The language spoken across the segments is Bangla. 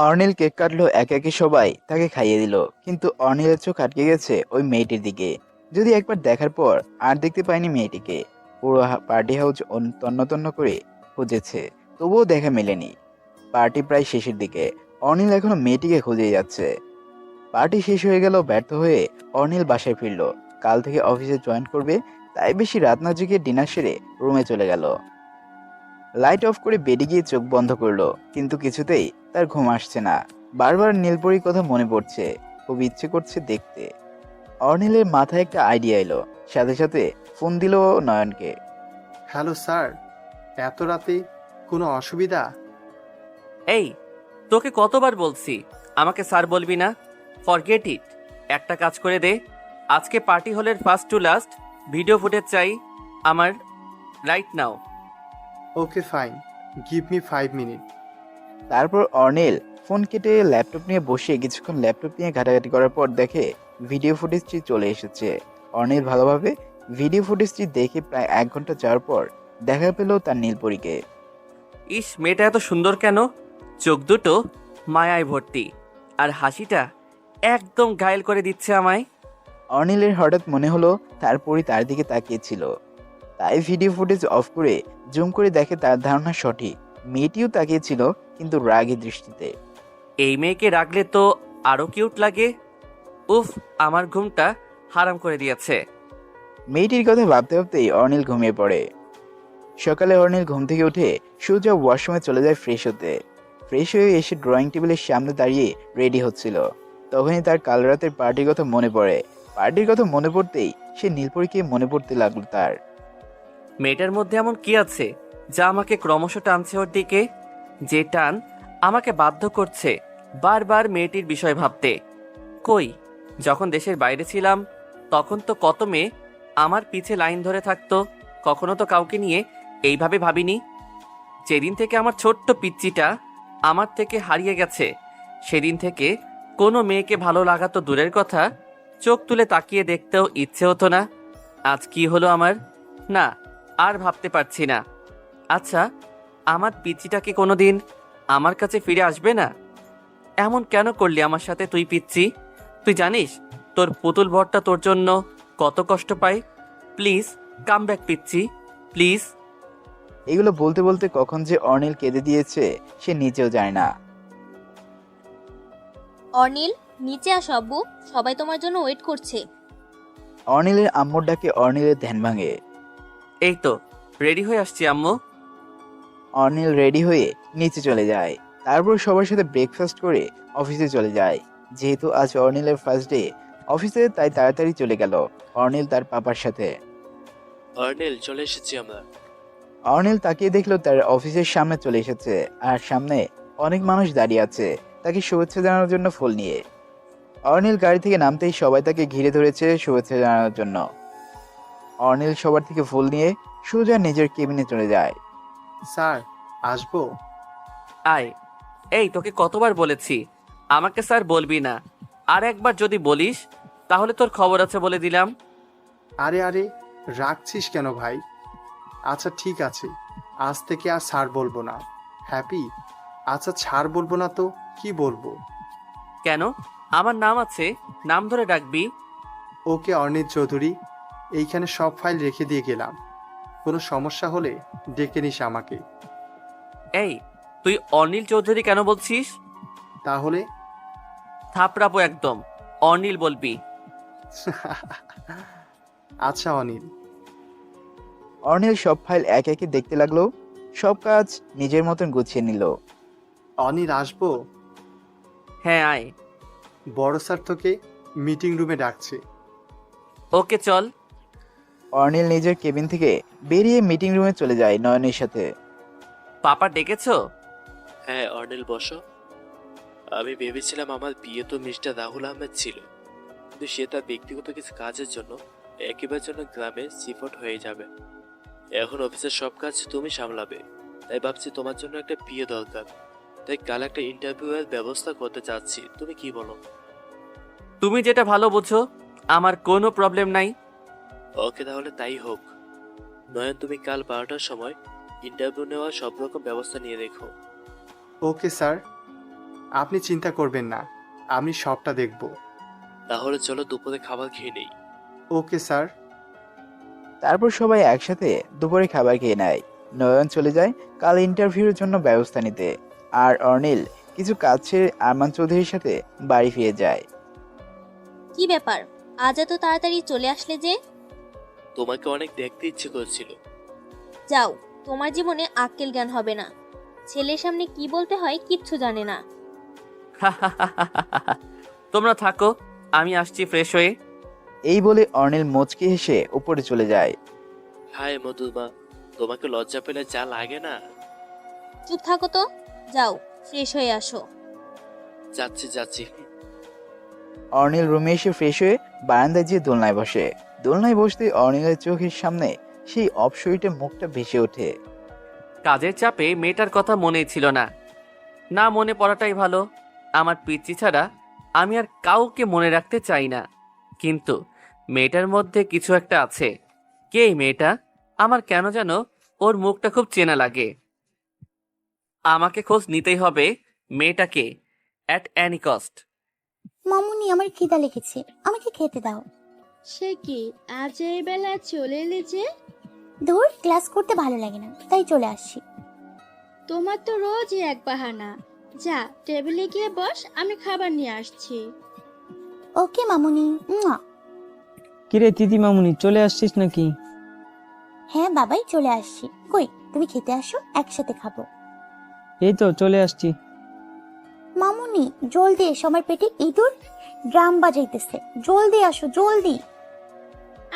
অর্নিল কেক কাটলো একে একে সবাই তাকে খাইয়ে দিল, কিন্তু অর্নিলের চোখ আটকে গেছে ওই মেয়েটির দিকে। যদি একবার দেখার পর আর দেখতে পায়নি মেয়েটিকে। পুরো পার্টি হাউস তন্ন তন্ন করে খুঁজেছে, তবুও দেখা মেলেনি। পার্টি প্রায় শেষের দিকে, অর্নিল এখনো মেয়েটিকে খুঁজে যাচ্ছে। পার্টি শেষ হয়ে গেল ব্যর্থ হয়ে। অর্নিল বাসায় ফিরল। কাল থেকে অফিসে জয়েন করবে, তাই বেশি রাত না জেগে ডিনার সেরে রুমে চলে গেল। লাইট অফ করে বেডে গিয়ে চোখ বন্ধ করলো, কিন্তু কিছুতেই তার ঘুম আসছে না। বারবার নীলপরির কথা মনে পড়ছে, খুব ইচ্ছে করছে দেখতে। অর্নিলের মাথায় একটা আইডিয়া এলো, সাথে সাথে ফোন দিল নয়নকে। হ্যালো স্যার, এত রাতে কোনো অসুবিধা? এই, তোকে কতবার বলছি আমাকে স্যার বলবি না? Forget it. একটা কাজ করে দে, আজকে পার্টি হলের first to last video footage চাই আমার, right now. Okay fine, give me 5 minute. তারপর অর্নিল ফোন কেটে ল্যাপটপ নিয়ে বসে কিছুক্ষণ ল্যাপটপ নিয়ে ঘাটাঘাটি করার পর দেখে ভিডিও ফুটেজটি চলে এসেছে। অর্নিল ভালোভাবে ভিডিও ফুটেজটি দেখে প্রায় 1 ঘন্টা যাওয়ার পর দেখা পেল তার নীলপরীকে। ইস, মেয়েটা এত সুন্দর কেন? চোখ দুটো মায়ায় ভর্তি, আর হাসিটা একদম ঘায়েল করে দিচ্ছে আমায়। অর্নিলের হঠাৎ মনে হলো তার পরী তার দিকে তাকিয়েছিল। তাই ভিডিও ফুটেজ অফ করে জুম করে দেখে তার ধারণা সঠিক। মেয়েটিও তাকিয়েছিল, কিন্তু রাগী দৃষ্টিতে। এই মেয়েকে রাখলে তো আরো কিউট লাগে। উফ, আমার ঘুমটা হারাম করে দিয়েছে। মেয়েটির কথা ভাবতে ভাবতেই অর্নিল ঘুমিয়ে পড়ে। সকালে অর্নিল ঘুম থেকে উঠে সোজা ওয়াশরুমে চলে যায় ফ্রেশ হতে। ফ্রেশ হয়ে এসে ড্রয়িং টেবিলের সামনে দাঁড়িয়ে রেডি হচ্ছিল। তখনই তার কাল রাতের পার্টির কথা মনে পড়ে। পার্টির কথা মনে পড়তেই সে নীলপরীকে মনে পড়তে লাগলো তার। মেয়েটার মধ্যে এমন কি আছে যা আমাকে ক্রমশ টানছে ওর দিকে? যে টান আমাকে বাধ্য করছে বারবার মেয়েটির বিষয় ভাবতে। কই, যখন দেশের বাইরে ছিলাম তখন তো কত মেয়ে আমার পিছে লাইন ধরে থাকতো, কখনো তো কাউকে নিয়ে এইভাবে ভাবিনি। যেদিন থেকে আমার ছোট্ট পিচ্চিটা আমার থেকে হারিয়ে গেছে, সেদিন থেকে কোনো মেয়েকে ভালো লাগা তো দূরের কথা, চোখ তুলে তাকিয়ে দেখতেও ইচ্ছে হতো না। আজ কি হলো আমার? না, আর ভাবতে পারছি না। আচ্ছা, আমার পিচ্চিটা কি কোনোদিন আমার কাছে ফিরে আসবে না? এমন কেন করলি আমার সাথে তুই পিচ্চি? তুই জানিস তোর পুতুল ভরটা তোর জন্য কত কষ্ট পায়? প্লিজ কাম ব্যাক পিচ্চি, প্লিজ। এগুলো বলতে বলতে কখন যে অর্নিল কেঁদে দিয়েছে সে নিজেও জানে না। অর্নিল, নিচে আসো আব্বু, সবাই তোমার জন্য ওয়েট করছে। অর্নিলের আম্মুর ডাকে অর্নিলের ধ্যান ভাঙে। এই তো রেডি হয়ে আসছি আম্মু। অর্নিল রেডি হয়ে নিচে চলে যায়। তারপর সবার সাথে ব্রেকফাস্ট করে অফিসে চলে যায়। যেহেতু আজ অর্নিলের ফার্স্ট ডে অফিসে, তাই তাড়াতাড়ি চলে গেল অর্নিল তার পাপার সাথে। আর্নেল, চলে এসেছি আমরা। অর্নিল তাকিয়ে দেখলো তার অফিসের সামনে চলে এসেছে, আর সামনে অনেক মানুষ দাঁড়িয়ে আছে তাকে শুভেচ্ছা জানানোর জন্য ফুল নিয়ে। অর্নিল গাড়ি থেকে নামতেই সবাই তাকে ঘিরে ধরেছে শুভেচ্ছা জানানোর জন্য। অর্নিল সবার থেকে ফুল নিয়ে সোজা নিজের কেবিনে চলে যায়। স্যার, আসবো? আয়। এই, তোকে কতবার বলেছি আমাকে স্যার বলবি না, আর একবার যদি বলিস তাহলে তোর খবর আছে বলে দিলাম। আরে আরে, রাখছিস কেন ভাই? আচ্ছা ঠিক আছে, আজ থেকে আর স্যার বলবো না। হ্যাপি? আচ্ছা ছাড় বলবো না তো কি বলবো? কেন? আমার নাম আছে, নাম ধরে ডাকবি। ওকে অর্ণিত চৌধুরী, এইখানে সব ফাইল রেখে দিয়ে গেলাম। কোনো সমস্যা হলে ডেকে নিস আমাকে। এই, তুই অনিল চৌধুরী কেন বলছিস? তাহলে? থাপড়াবো একদম, অনিল বলবি। আচ্ছা অনিল। অর্নিল সব ফাইল একে একে দেখতে লাগলো, সব কাজ নিজের মতন গুছিয়ে নিল। অনিল আসবো? হ্যাঁ আয়। বড় স্যার তোকে মিটিং রুমে ডাকছে। ওকে চল। অর্নিল নিজের কেবিন থেকে বেরিয়ে মিটিং রুমে চলে যায় নয়নের সাথে। পাপা ডেকেছো? হ্যাঁ আর্নেল, বসো। আমি ভেবেছিলাম আমার বিয়ে তো মিস্টার রাহুল আহমেদ ছিল, কিন্তু সে তার ব্যক্তিগত কিছু কাজের জন্য একেবারের জন্য গ্রামে শিফট হয়ে যাবে। এখন অফিসের সব কাজ তুমি সামলাবে, তাই ভাবছি তোমার জন্য একটা বিয়ে দরকার। তাই কাল একটা ইন্টারভিউ এর ব্যবস্থা করতে চাচ্ছি, তুমি কি বলো? তুমি যেটা ভালো বুঝো, আমার কোনো প্রবলেম নাই। ওকে, তাহলে তাই হোক। নয়ন, তুমি কাল 12টার সময় ইন্টারভিউ নেওয়ার সব রকম ব্যবস্থা নিয়ে রেখো। Okay sir. আপনি চিন্তা করবেন না, আমি সবটা দেখব। তাহলে চলো দুপুরে খাবার খেয়ে নেই। Okay sir. তারপর সবাই একসাথে দুপুরে খাবার খেয়ে নেয়। নয়ন চলে যায় কাল ইন্টারভিউর জন্য ব্যবস্থা নিতে, আর অর্নিল কিছু কাজ ছেড়ে আরমান চৌধুরীর সাথে বাড়ি ফিরে যায়। কি ব্যাপার, আজ এত তাড়াতাড়ি চলে আসলে যে? তোমাকে অনেক দেখতে ইচ্ছে করছিল। যাও, তোমার জীবনে আক্কেল জ্ঞান হবে না। ছেলের সামনে কি বলতে হয় কিচ্ছু জানে না। তোমরা থাকো, আমি আসছি ফ্রেশ হয়ে। এই বলে অর্নিল মুচকি হেসে উপরে চলে যায়। হায় মধুমা, তোমাকে লজ্জা পেলে যা লাগে না। চুপ থাকো তো, যাও ফ্রেশ হয়ে আসো। যাচ্ছি যাচ্ছি। অর্নিল রুমে এসে ফ্রেশ হয়ে বারান্দায় গিয়ে দোলনায় বসে। দোলনায় বসতে অর্নিলের চোখের সামনে সেই অপসরীটা মুখটা ভেসে ওঠে। কাজের চাপে মেয়েটার কথা মনেই ছিল না। না মনে পড়াটাই ভালো। আমার পিচ্চি ছাড়া আমি আর কাউকে মনে রাখতে চাই না। কিন্তু মেয়েটার মধ্যে কিছু একটা আছে। কে এই মেয়েটা? আমার কেন যেন ওর মুখটা খুব চেনা লাগে। আমাকে খোঁজ নিতেই হবে মেয়েটাকে, অ্যাট অ্যানি কস্ট। মামুনি, আমার খিদা লেগেছে, আমাকে খেতে দাও। সে কি আজ এই বেলা চলে এলে যে? ধুর, ক্লাস করতে ভালো লাগে না, তাই চলে আসছি। তোমার তো রোজই এক বাহানা। যা টেবিলে গিয়ে বস, আমি খাবার নিয়ে আসছি। ওকে মামুনি। মুয়া। কিরে তিতি মামুনি, চলে আসছিস নাকি? হ্যাঁ বাবাই, চলে আসছি। কই, তুমি খেতে আসো, একসাথে খাবো। এই তো চলে আসছি। মামুনি জলদি এসো, আমার পেটে ইঁদুর ড্রাম বাজাইতেছে। জলদি আসো, জলদি।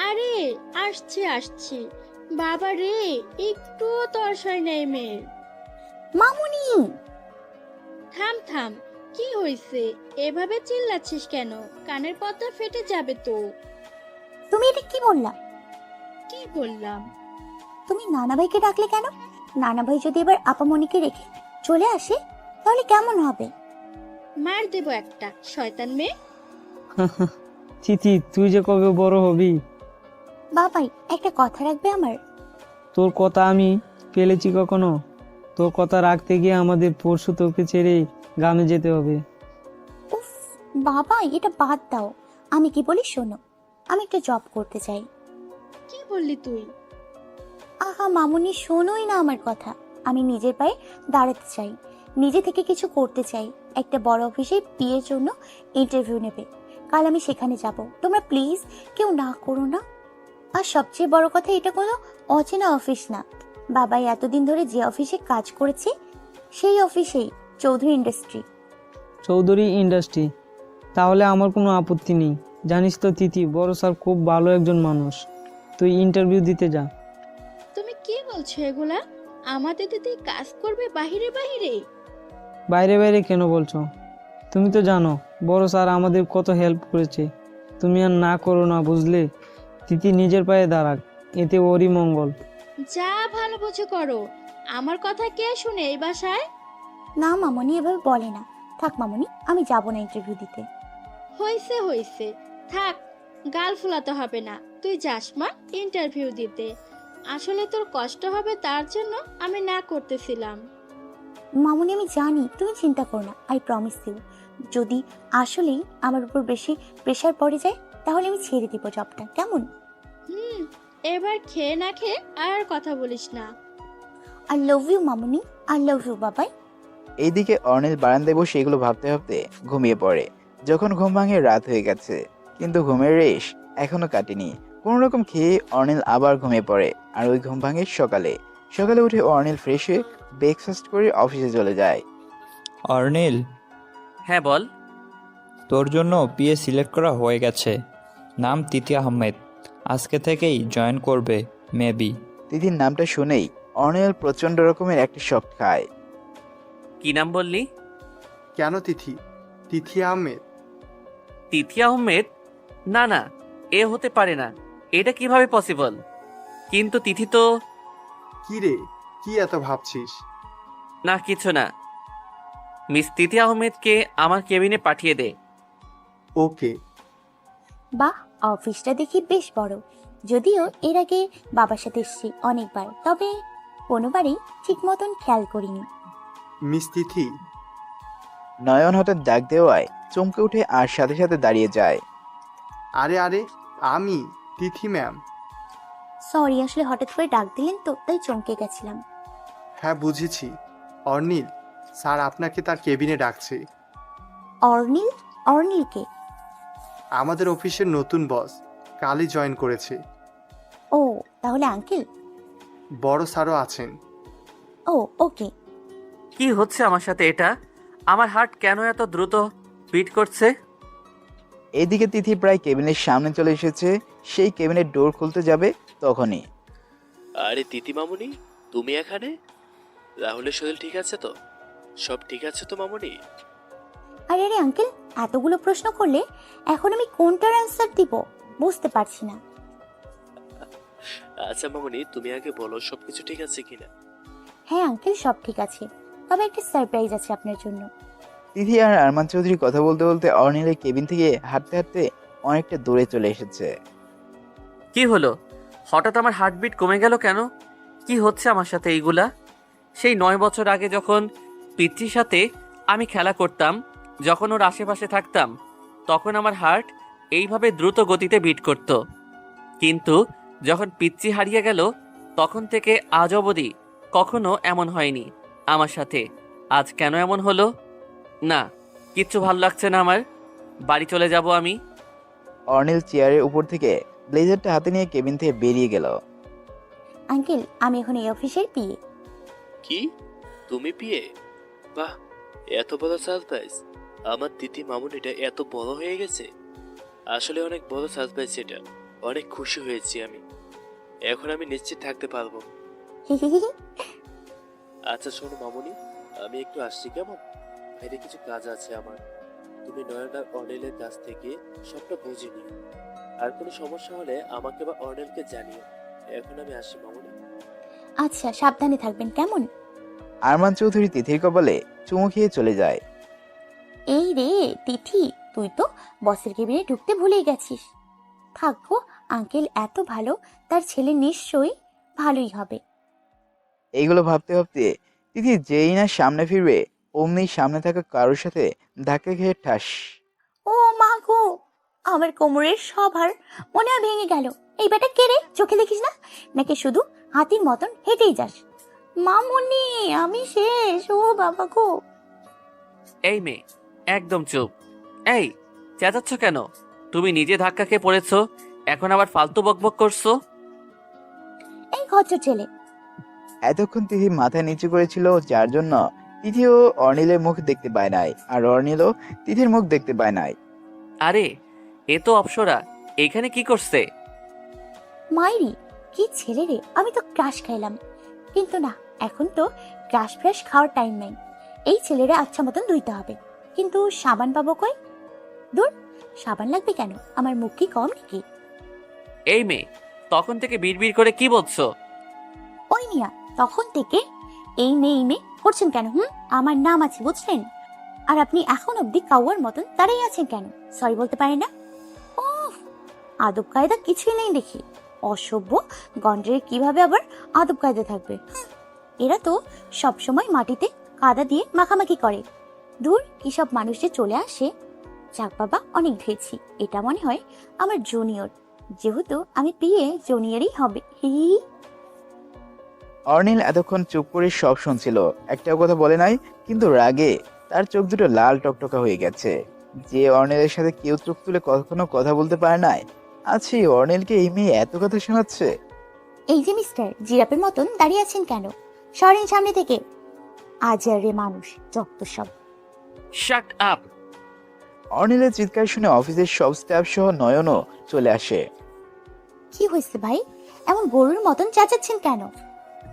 আরে আসছি আসছি। বাবা রে, একটু তরসাই নেই মেয়ের। মামুনি! থাম থাম, কি হয়েছে? এভাবে চিল্লাচ্ছিস কেন? কানের পর্দা ফেটে যাবে তো। তুমি এটা কি বললা? কি বললাম? তুমি নানা ভাইকে ডাকলে কেন? নানা ভাই যদি এবার আপামনিকে রেখে চলে আসে তাহলে কেমন হবে? মার দেব একটা, শয়তান মেয়ে। তিতি, তুই যে কবে বড় হবি? বাবাই, একটা কথা রাখবে আমার? তোর কথা আমি পেলেছি কখনো? তোর কথা রাখতে গিয়ে আমাদের পরশু তোকে ছেড়ে গ্রামে যেতে হবে। উফ বাবা, এটা বাদ দাও। আমি কি বলি শোনো, আমি একটা জব করতে চাই। কি বললি তুই? আহা মামুনি, শোনোই না আমার কথা। আমি নিজের পায়ে দাঁড়াতে চাই, নিজে থেকে কিছু করতে চাই। একটা বড় অফিসে বিয়ের জন্য ইন্টারভিউ নেবে, কাল আমি সেখানে যাব। তোমরা প্লিজ কেউ না করো না। আর সবচেয়ে বড় কথা, এটা কোনো অচেনা অফিস না। বাবাই এতদিন ধরে যে অফিসে কাজ করেছে সেই অফিসেই, চৌধুরী ইন্ডাস্ট্রি। চৌধুরী ইন্ডাস্ট্রি? তাহলে আমার কোনো আপত্তি নেই। জানিস তো তিতি, বড় স্যার খুব ভালো একজন মানুষ। তুই ইন্টারভিউ দিতে যা। তুমি কি বলছো এগুলা? আমাদের দিদি কাজ করবে বাহিরে বাহিরে? বাইরে বাইরে কেন বলছো? তুমি তো জানো বড় স্যার আমাদের কত হেল্প করেছে। তুমি আর না করো না, বুঝলে? তিতি নিজের পায়ে দাঁড়াক, এতে ওরই মঙ্গল। যা ভালো বুঝে করো। আমার কথা কে শুনে এই বাসায়? না মামনি, এভাবে বলে না। থাক মামনি, আমি যাব না ইন্টারভিউ দিতে। হইছে হইছে, থাক, গাল ফুলাতে হবে না। তুই যাস মা ইন্টারভিউ দিতে। আসলে তোর কষ্ট হবে, তার জন্য আমি না করতেছিলাম। মামনি আমি জানি, তুমি চিন্তা করো না। আই প্রমিস ইউ, যদি আসলেই আমার উপর বেশি প্রেশার পড়ে যায় তাহলে আমি ছেড়ে দিব জবটা, কেমন? এবার খেয়ে না খেয়ে আর কথা বলিস না। আই লাভ ইউ মামনি, আই লাভ ইউ বাবাই। এইদিকে অর্নিল বারান্দায় বসে এগুলো ভাবতে ভাবতে ঘুমিয়ে পড়ে। যখন ঘুম ভাঙে রাত হয়ে গেছে, কিন্তু ঘুমের রেশ এখনো কাটেনি। কোনো রকম খেয়ে অর্নিল আবার ঘুমিয়ে পড়ে, আর ওই ঘুম ভাঙে সকালে। সকালে উঠে অর্নিল ফ্রেশ হয়ে ব্রেকফাস্ট করে অফিসে চলে যায়। অর্নিল, হ্যাঁ বল। তোর জন্য পিএ সিলেক্ট করা হয়ে গেছে। নাম তিতি আহমেদ। আজকে থেকেই জয়েন করবে মেবি। তিথির নামটা শুনেই অর্নিল প্রচন্ড রকমের একটা শক খায়। কি নাম বললি? কেন তিথি? তিথি আহমেদ? তিথি আহমেদ? না না, এ হতে পারে না। এটা কিভাবে পসিবল? কিন্তু তিথি তো। কি রে, কি এত ভাবছিস? না কিছু না। মিস তিথি আহমেদকে আমার কেবিনে পাঠিয়ে দে। ওকে। বাহ, অফিসটা দেখি বেশ বড়। যদিও এর আগে বাবার সাথে এসেছি অনেকবার, তবে কোনোবারই ঠিক মতন খেয়াল করিনি। মিস তিথি, নয়ন হঠাৎ ডাক দেওয়ায় চমকে উঠে আর সাথে সাথে দাঁড়িয়ে যায়। আরে আরে, আমি তিথি ম্যাম। সরি, আসলে হঠাৎ করে ডাক দিলেন তো, তাই চমকে গেছিলাম। হ্যাঁ বুঝেছি। অর্নিল, স্যার আপনাকে তার কেবিনে ডাকছে। অর্নিল? অর্নিলকে? আমাদের অফিসের নতুন বস, কালই জয়েন করেছে। ও, তাহলে আঙ্কেল? বড় স্যারও আছেন। ও, ওকে। কি হচ্ছে আমার সাথে এটা? আমার হার্ট কেন এত দ্রুত বিট করছে? এদিকে তিথি প্রায় কেবিনের সামনে চলে এসেছে। সেই কেবিনের ডোর খুলতে যাবে তখনই আরে তিথি মামুনি, তুমি এখানে? রাহুলের শরীর ঠিক আছে তো? সব ঠিক আছে তো মামুনি? আরে আরে আঙ্কেল, এতগুলো প্রশ্ন করলে এখন আমি কোনটার অ্যান্সার দিব বুঝতে পারছি না। আচ্ছা মামুনি, তুমি আগে বলো সবকিছু ঠিক আছে কিনা। হ্যাঁ আঙ্কেল, সব ঠিক আছে, তবে একটা সারপ্রাইজ আছে আপনার জন্য। তিথি আর আরমান চৌধুরী কথা বলতে বলতে অর্নিলের কেবিন থেকে হাঁটতে হাঁটতে অনেকটা দূরে চলে এসেছে। কি হলো? হঠাৎ আমার হার্টবিট কমে গেল কেন? কি হচ্ছে আমার সাথে এইগুলা? সেই 9 বছর আগে যখন পিচ্চির সাথে আমি খেলা করতাম, যখন ওর আশেপাশে থাকতাম, তখন আমার হার্ট এইভাবে দ্রুত গতিতে বিট করত। কিন্তু যখন পিচ্চি হারিয়ে গেল, তখন থেকে আজ অবধি কখনো এমন হয়নি আমার সাথে। আজ কেন এমন হলো? না, কিচ্ছু ভাল লাগছে না আমার। বাড়ি চলে যাব আমি। অর্নিল চেয়ারের উপর থেকে ব্লেজারটা হাতে নিয়ে কেবিন থেকে বেরিয়ে গেল। আঙ্কেল, আমি এখন এই অফিসের পিএ। কি? তুমি বিয়ে? বাহ, এত বড় সারপ্রাইজ! আমার তিথি মামুনিটা এত বড় হয়ে গেছে। আসলে অনেক বড় সারপ্রাইজ এটা। অনেক খুশি হয়েছি আমি। এখন আমি নিশ্চিত থাকতে পারবো। আচ্ছা শোনো মামুনি, আমি একটু আসছি কেমন? বাইরে কিছু কাজ আছে আমার। তুমি নয়ন আর অর্নেলের কাছ থেকে সবটা বুঝে নিও। আর কোনো সমস্যা হলে আমাকে বা অর্নেলকে জানিও। এখন আমি আসি মামুনি। আচ্ছা, সাবধানে থাকবেন কেমন? আরমান চৌধুরী তিথির কপালে চুমু খেয়ে চলে যায়। এই রে তিথি, তুই তো বসের কেবিনে ঢুকতে ভুলেই গেছিস। থাকবো, আঙ্কেল এত ভালো, তার ছেলে নিশ্চয়ই ভালোই হবে। এইগুলো ভাবতে ভাবতে তিথি যেই না সামনে ফিরবে অমনি সামনে থাকা কারোর সাথে ধাক্কা খেয়ে ঠাস। ও মা গো, আমার কোমরের সব হাড় মনে হয় ভেঙে গেল। এই বেটা কে রে? চোখে দেখিস না নাকি শুধু হাতির মতন হেঁটেই যাস? মামুনি, আমি শেষ। ও বাবা গো। এই মেয়ে, একদম চুপ। এই, চেঁচাচ্ছ কেন? তুমি নিজে ধাক্কা খেয়ে পড়েছো, এখন আবার ফালতু বকবক করছো। এই খচ্চর ছেলে। এতক্ষণ তিথি মাথা নিচু করেছিল, যার জন্য তিথিও অর্নিলের মুখ দেখতে পায় নাই আর অর্নিলও তিথির মুখ দেখতে পায় নাই। আরে, এ তো অপ্সরা। এখানে কি করছে? মাইরি, কি ছেলে রে! আমি তো ক্রাশ খাইলাম, কিন্তু না, এখন তো ক্রাশ ফ্রাশ খাওয়ার টাইম নাই। এই ছেলেরা আচ্ছা মতন ধুইতে হবে। কিন্তু সাবান পাবো কই? দূর, সাবান লাগবে কেন? আমার মুখ কি কম নাকি? এই মেয়ে, তখন থেকে বিড়বিড় করে কি বলছো? ওই মিয়া, তখন থেকে এই মেয়ে করছেন কেন? আমার নাম আছে বুঝলেন? আর আপনি এখন অব্দি কাউয়ার মতন দাঁড়িয়ে আছেন কেন? সরি বলতে পারেন না? উফ, আদব কায়দা কিছুই নেই দেখি। অসভ্য গন্ড্রের কিভাবে আবার আদব কায়দা থাকবে? এরা তো সব সময় মাটিতে কাদা দিয়ে মাখামাখি করে। দূর, কি সব মানুষ যে চলে আসে। যাক বাবা, অনেক ধুয়েছি। এটা মনে হয় আমার জুনিয়র, যেহেতু আমি পিএ, জুনিয়রই হবে। হি। অর্নিল এতক্ষণ চুপ করে সব শুনছিল, একটাও কথা বলে নাই, কিন্তু রাগে তার চোখ দুটো লাল টকটকা হয়ে গেছে। যে অর্নিলের সাথে কেউ চোখ তুলে কখনো কথা বলতে পারে নাই, আছি অর্নিলকে এই মেয়ে এত কথা শোনাচ্ছে। এই যে মিস্টার, জিরাপের মতন দাঁড়িয়ে আছেন কেন? সরেন সামনে থেকে। আজ আর রে মানুষ, যত সব। Shut up! অর্নিলের চিৎকার শুনে অফিসের সব স্টাফ সহ নয়নও চলে আসে। কি হয়েছে ভাই? এমন গরুর মতন চেঁচাচ্ছেন কেন?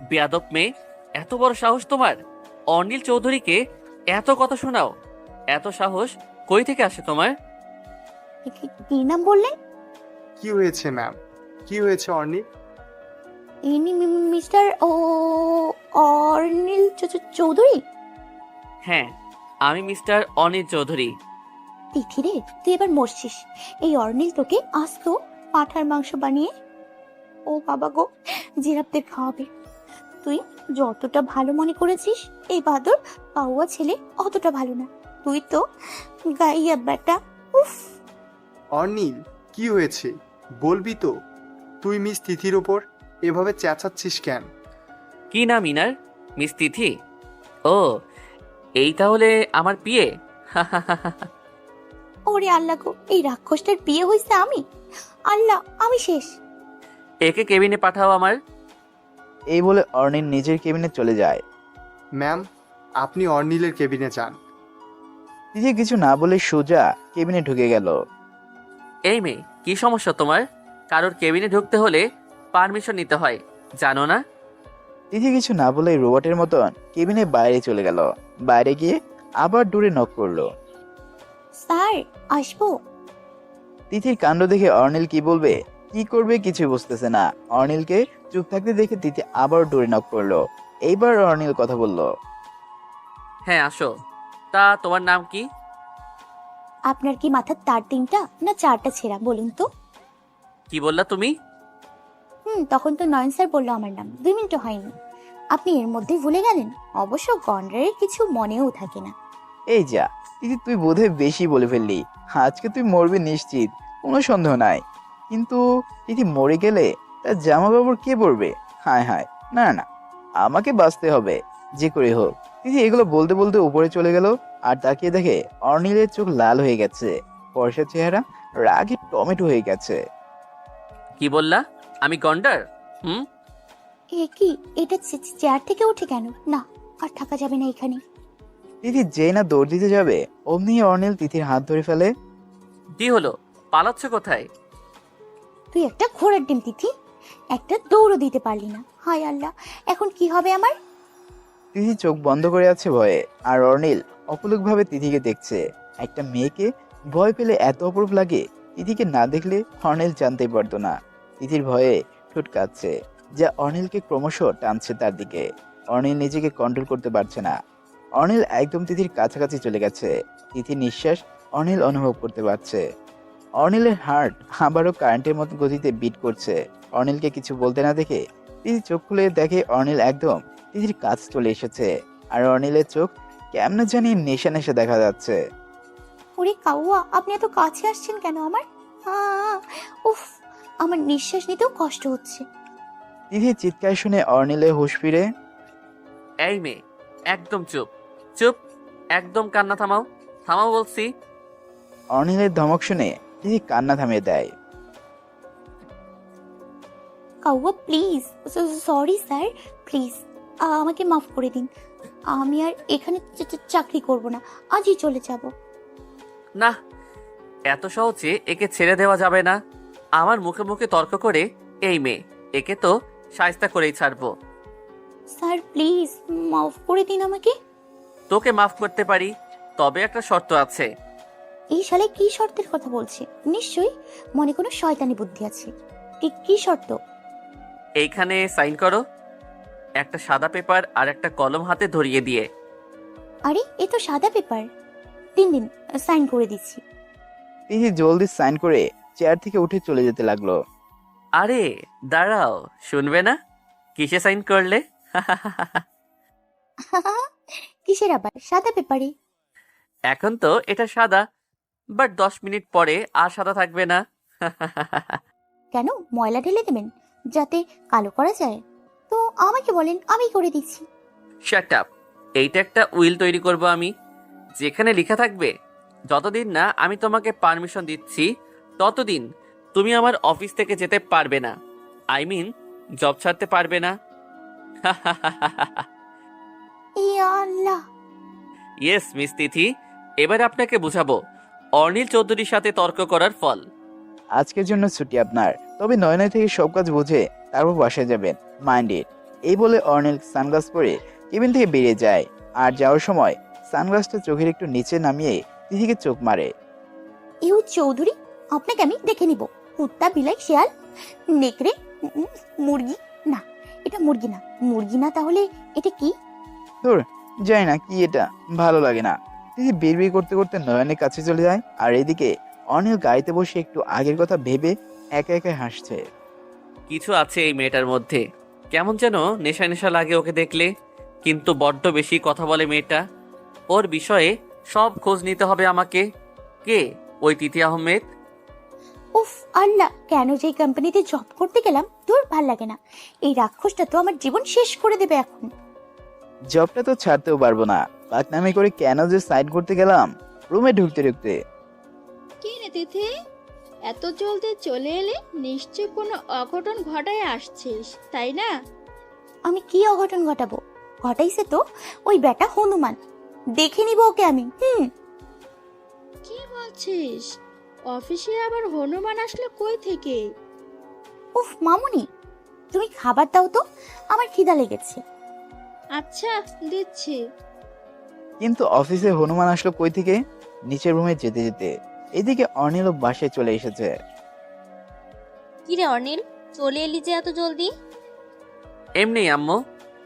বেয়াদব মেয়ে, এত বড় সাহস তোমার! অর্নিল চৌধুরীকে এত কথা শোনাও? এত সাহস কই থেকে আসে তোমার? কি নাম বললেন? কি হয়েছে ম্যাম? কি হয়েছে অর্নিল? ইনি মিস্টার অর্নিল চৌধুরী? হ্যাঁ, আমি মিস্টার অনিল চৌধুরী। তিথি রে, তুই এবার মরছিস। এই অর্নিল তোকে আস্ত পাঁঠার মাংস বানিয়ে, ও বাবা গো, জিরাপদের খাওয়াবে। তুই যতটা ভালো মনে করেছিস, এই বাদর পাওয়া ছেলে অতটা ভালো না। তুই তো গাইয়া বেটা। উফ। অর্নিল, কি হয়েছে বলবি তো? তুই মিস তিথির ওপর এভাবে চেঁচাচ্ছিস কেন? কি নাম ইনার? মিস তিথি? ও, এই তাহলে আমার বিয়ে। ওরে আল্লাহ গো, এই রাক্ষসটার বিয়ে হয়েছে আমি? আল্লাহ, আমি শেষ। একে কেবিনে পাঠাও আমার। এই বলে অর্নিল নিজের কেবিনে চলে যায়। ম্যাম, আপনি অর্নিলের কেবিনে যান। তিথি কিছু না বলে সোজা কেবিনে ঢুকে গেল। এই মেয়ে, কি সমস্যা তোমার? কারোর কেবিনে ঢুকতে হলে পারমিশন নিতে হয়, জানো না? তিথি কিছু না বলে রোবটের মতন কেবিনে বাইরে চলে গেল। বাইরে গিয়ে আবার ডোরে নক করলো। স্যার, আসবো? তিথির কাণ্ড দেখে অর্নিল কি বলবে কি করবে কিছু বুঝতেছে না। অর্নিলকে চুপ থাকতে দেখে তিথি আবার ডোরে নক করলো। এইবার অর্নিল কথা বলল। হ্যাঁ, আসো। তা তোমার নাম কি? আপনার কি মাথার তার তিনটা না চারটা ছেঁড়া বলুন তো? কি বললা তুমি? তখন তো নয়ন স্যার বললো আমার নাম, 2 মিনিটও হয়নি। আপনি এর মধ্যে ভুলে গেলেন? অবশ্য গন্ডারের কিছু মনেও থাকে না। এই যা তিথি, তুই বোধহয় বেশি বলে ফেললি। আজকে তুই মরবি নিশ্চিত, কোনো সন্দেহ নাই। কিন্তু তিথি মরে গেলে তার জামা কাপড় কে পরবে? হায় হায়, না না, আমাকে বাঁচতে হবে যে করে হোক। তিথি এগুলো বলতে বলতে উপরে চলে গেল। আর তাকিয়ে দেখে অর্নিলের চোখ লাল হয়ে গেছে, ফর্সা চেহারা রাগে টমেটো হয়ে গেছে। কি বললা? আমি গন্ডার? এ কি, এটা চেয়ার থেকে উঠে কেন? না, আর থাকা যাবে না এখানে। তিথি যেই না দৌড় দিতে যাবে অমনি অর্নিল তিথির হাত ধরে ফেলে। কি হলো, পালাচ্ছ কোথায়? তুই একটা ঘোড়ার ডিম তিথি, একটা দৌড়ও দিতে পারলি না। হায় আল্লাহ, এখন কি হবে আমার? তিথি চোখ বন্ধ করে আছে ভয়ে, আর অর্নিল অপলকভাবে তিথিকে দেখছে। একটা মেয়েকে ভয় পেলে এত অপরূপ লাগে, তিথিকে না দেখলে অর্নিল জানতেই পারতো না। তিথির ভয়ে ঠোঁট কাঁপছে, যা অর্নিলকে ক্রমশ টানছে তার দিকে। অর্নিল নিজেকে কন্ট্রোল করতে পারছে না। অর্নিল একদম তিথির কাছাকাছি চলে গেছে। তিথির নিঃশ্বাস অর্নিল অনুভব করতে পারছে। অর্নিলের হার্ট আবারও কারেন্টের মতো গতিতে বিট করছে। অর্নিলকে কিছু বলতে না দেখে তিথি চোখ খুলে দেখে অর্নিল একদম তিথির কাছ চলে এসেছে। আর অর্নিলের চোখ কেমনে জানি নেশা নেশা দেখা যাচ্ছে। ওরে কাউয়া, আপনি এত কাছে আসছেন কেন আমার? উফ, আমার নিঃশ্বাস নিতেও কষ্ট হচ্ছে। তিথির চিৎকার শুনে অর্নিলের হুঁশ ফিরে। এই মেয়ে, একদম চুপ চুপ, একদম কান্না থামাও, থামাও বলছি। অর্নিলের ধমক শুনে তিথি কান্না থামিয়ে দেয়। কাউয়া প্লিজ, সরি স্যার, প্লিজ আমাকে মাফ করে দিন। আমি আর এখানে চাকরি করব না, আজই চলে যাব। না, এত সহজে একে ছেড়ে দেওয়া যাবে না। আমার মুখে মুখে তর্ক করে এই মেয়ে, একে তো শায়েস্তা করেই ছাড়বো। স্যার প্লিজ মাফ করে দিন আমাকে। তোকে মাফ করতে পারি, তবে একটা শর্ত আছে। এই শালে কি শর্তের কথা বলছে? নিশ্চয়ই মনে কোনো শয়তানি বুদ্ধি আছে। কি শর্ত? এইখানে সাইন করো, একটা সাদা পেপার আর একটা কলম হাতে ধরিয়ে দিয়ে। আরে এ তো সাদা পেপার। দিন সাইন করে দিচ্ছি। তিথি জলদি সাইন করে চেয়ার থেকে উঠে চলে যেতে লাগলো। আরে দাঁড়াও, শুনবে না? কিসে সাইন করলে? কিসের আবার সাদা পেপারে? এখন তো এটা সাদা, বাট 10 মিনিট পরে আর সাদা থাকবে না। কেন, ময়লা ঢেলে দেবেন যাতে কালো করা যায়? তো আমাকে বলেন, আমি করে দিচ্ছি। Shut up. এইটা একটা উইল তৈরি করব আমি, যেখানে লেখা থাকবে যতদিন না আমি তোমাকে পারমিশন দিচ্ছি ততদিন তুমি আমার অফিস থেকে যেতে পারবে না। আই মিন জব ছাড়তে পারবে না। ইয়া আল্লাহ। ইয়েস মিস তিথি, এবার আপনাকে বুঝাবো অর্নিল চৌধুরীর সাথে তর্ক করার ফল। আজকের জন্য ছুটি আপনার, তবে 9 থেকে সব কাজ বুঝে তারপর বাসায় যাবেন, মাইন্ড ইট। এই বলে অর্নিল সানগ্লাস পরে কেবিন থেকে বেরিয়ে যায়। আর যাওয়ার সময় সানগ্লাসটা চোখের একটু নিচে নামিয়ে তিথিকে চোখ মারে। ইউ চৌধুরী, আপনাকে আমি দেখে নিব। কুত্তা, বিলাই, শেয়াল, নেকড়ে, মুরগি। না, এটা মুরগি না। মুরগি না তাহলে এটা কি? ধুর, যাই না, কি এটা ভালো লাগে না। তিথি বিড়বিড় করতে করতে নয়নের কাছে চলে যায়। আর এদিকে অনিল গাড়িতে বসে একটু আগের কথা ভেবে একা একা হাসছে। কিছু আছে এই মেয়েটার মধ্যে, কেমন যেন নেশা নেশা লাগে ওকে দেখলে। কিন্তু বড্ড বেশি কথা বলে মেয়েটা। ওর বিষয়ে সব খোঁজ নিতে হবে আমাকে। কে ওই তিথি আহমেদ? উফ আল্লাহ, কেন যে এই কোম্পানিতে জব করতে গেলাম, তোর ভাল লাগে না। এই রাক্ষসটা তো আমার জীবন শেষ করে দেবে এখন। জবটা তো ছাড়তেও পারবো না, পাকনামি করে কেন যে সাইড করতে গেলাম রুমে ঢুকতে ঢুকতে। কি রে তিথি, এত জলদি চলে এলে? নিশ্চয় কোনো অঘটন ঘটায় আসছিস, তাই না? আমি কি অঘটন ঘটাবো? ঘটাইছে তো ওই বেটা হনুমান, দেখে নিব ওকে আমি। কি বলছিস? অফিসে আবার হনুমান আসলো কই থেকে? উফ মামুনি, তুমি খাবার দাও তো, আমার খিদা লেগেছে। আচ্ছা, দিচ্ছি। কিন্তু অফিসে হনুমান আসলো কই থেকে? নিচের রুমে যেতে যেতে এদিকে অর্নিলও বাসায় চলে এসেছে। কিরে অনিল, চলে এলি যে এত জলদি? এমনি আম্মু,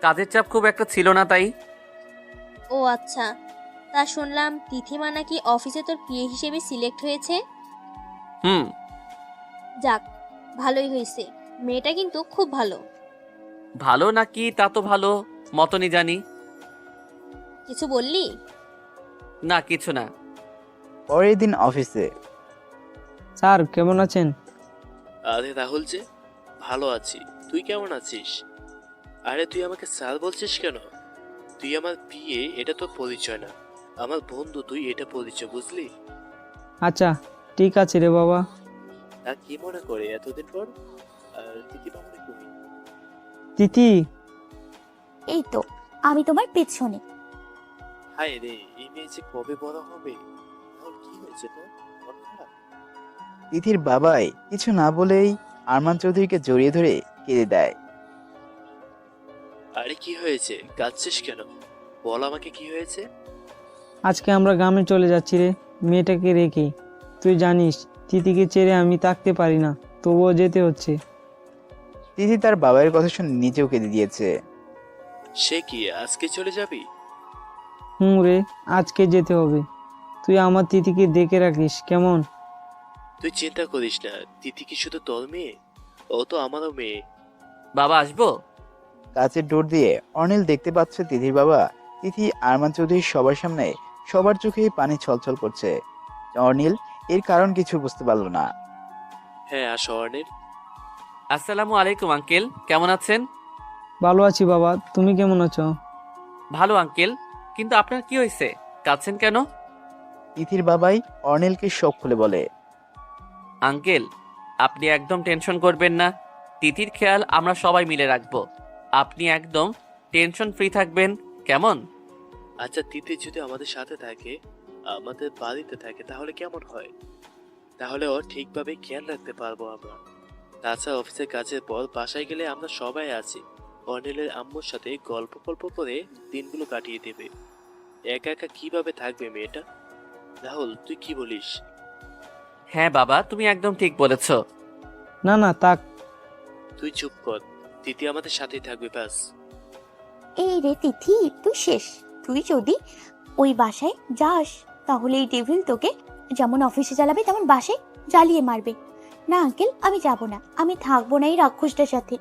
কাজের চাপ খুব একটা ছিল না তাই। ও আচ্ছা, তা শুনলাম তিথিমা নাকি অফিসে তোর পিএ হিসেবে সিলেক্ট হয়েছে। হুম। যাক, ভালোই হয়েছে। মেয়েটা কিন্তু খুব ভালো। ভালো নাকি তা তো ভালো মতনই জানি। কিছু বললি? না, কিছু না। পরের দিন অফিসে। স্যার কেমন আছেন? আরে রাহুল যে, ভালো আছি। তুই কেমন আছিস? আরে তুই আমাকে স্যার বলছিস কেন? তুই আমার বিয়ে, এটা তো পরিচয় না। আমার বন্ধু তুই, এটা পরিচয়, বুঝলি? আচ্ছা ঠিক আছে রে বাবা। তা কি মনে করে এতদিন পর? আর দিদি বাবা কই? তিথি, এই তো আমি তোমার পেছনে। হায় রে, এই মেয়ে যে কবে বড় হবে? রাহুল, কি হয়েছে তোর? মন খারাপ? তিথির বাবাই কিছু না বলেই আরমান চৌধুরীকে জড়িয়ে ধরে কেঁদে দেয়। আরে কি হয়েছে, কাঁদছিস কেন? বল আমাকে, কি হয়েছে? আজকে আমরা গ্রামে চলে যাচ্ছি রে, মেয়েটাকে রেখে। তুই জানিস তিথিকে ছেড়ে আমি থাকতে পারি না, তবুও যেতে হচ্ছে। তিথি তার বাবার কথা শুনে নিজেও কেঁদে দিয়েছে। সে কি, আজকে চলে যাবি? রে, আজকে যেতে হবে। তুই আমার তিথিকে দেখে রাখিস কেমন? তুই চিন্তা করিস না, তিথি কি শুধু তোর মেয়ে? ও তো আমারও মেয়ে। বাবা আসবো? কাচের ডোর দিয়ে অনিল দেখতে পাচ্ছে তিথির বাবা। তিথি আরমান চৌধুরী সবার সামনে, সবার চোখে পানি ছলছল করছে। অনিল এর কারণ কিছু বুঝতে পারলো না। হ্যাঁ, আসো অর্ণিল। আসসালামু আলাইকুম আঙ্কেল, কেমন আছেন? ভালো আছি বাবা, তুমি কেমন আছো? ভালো আঙ্কেল, কিন্তু আপনার কি হয়েছে, কাঁদছেন কেন? তিথির বাবাই অনিলকে সব খুলে বলে। আঙ্কেল, আপনি একদম টেনশন করবেন না। তিথির খেয়াল আমরা সবাই মিলে রাখবো। আপনি একদম টেনশন ফ্রি থাকবেন, কেমন? আচ্ছা, তিথি যদি আমাদের সাথে থাকে, আমাদের বাড়িতে থাকে, তাহলে কেমন হয়? তাহলে ও ঠিকভাবে খেয়াল রাখতে পারবো আমরা। তাছাড়া অফিসের কাজের পর বাসায় গেলে আমরা সবাই আছি। অনিলের আম্মুর সাথে গল্প গল্প করে দিনগুলো কাটিয়ে দেবে। একা একা কিভাবে থাকবে মেয়েটা? রাহুল, তুই কি বলিস? হ্যাঁ বাবা, তুমি একদম ঠিক বলেছ। না না তাক। তুই চুপ কর, তিথি আমাদের সাথেই থাকবে, ব্যাস। এই রে তিথি, তুই শেষ। তুই যদি ওই বাসায় যাস তাহলে এই ডেভিল তোকে যেমন অফিসে জ্বালাবে তেমন বাসায় জ্বালিয়ে মারবে। না আঙ্কেল, আমি যাব না, আমি থাকবো না এই রাক্ষসটার সাথে।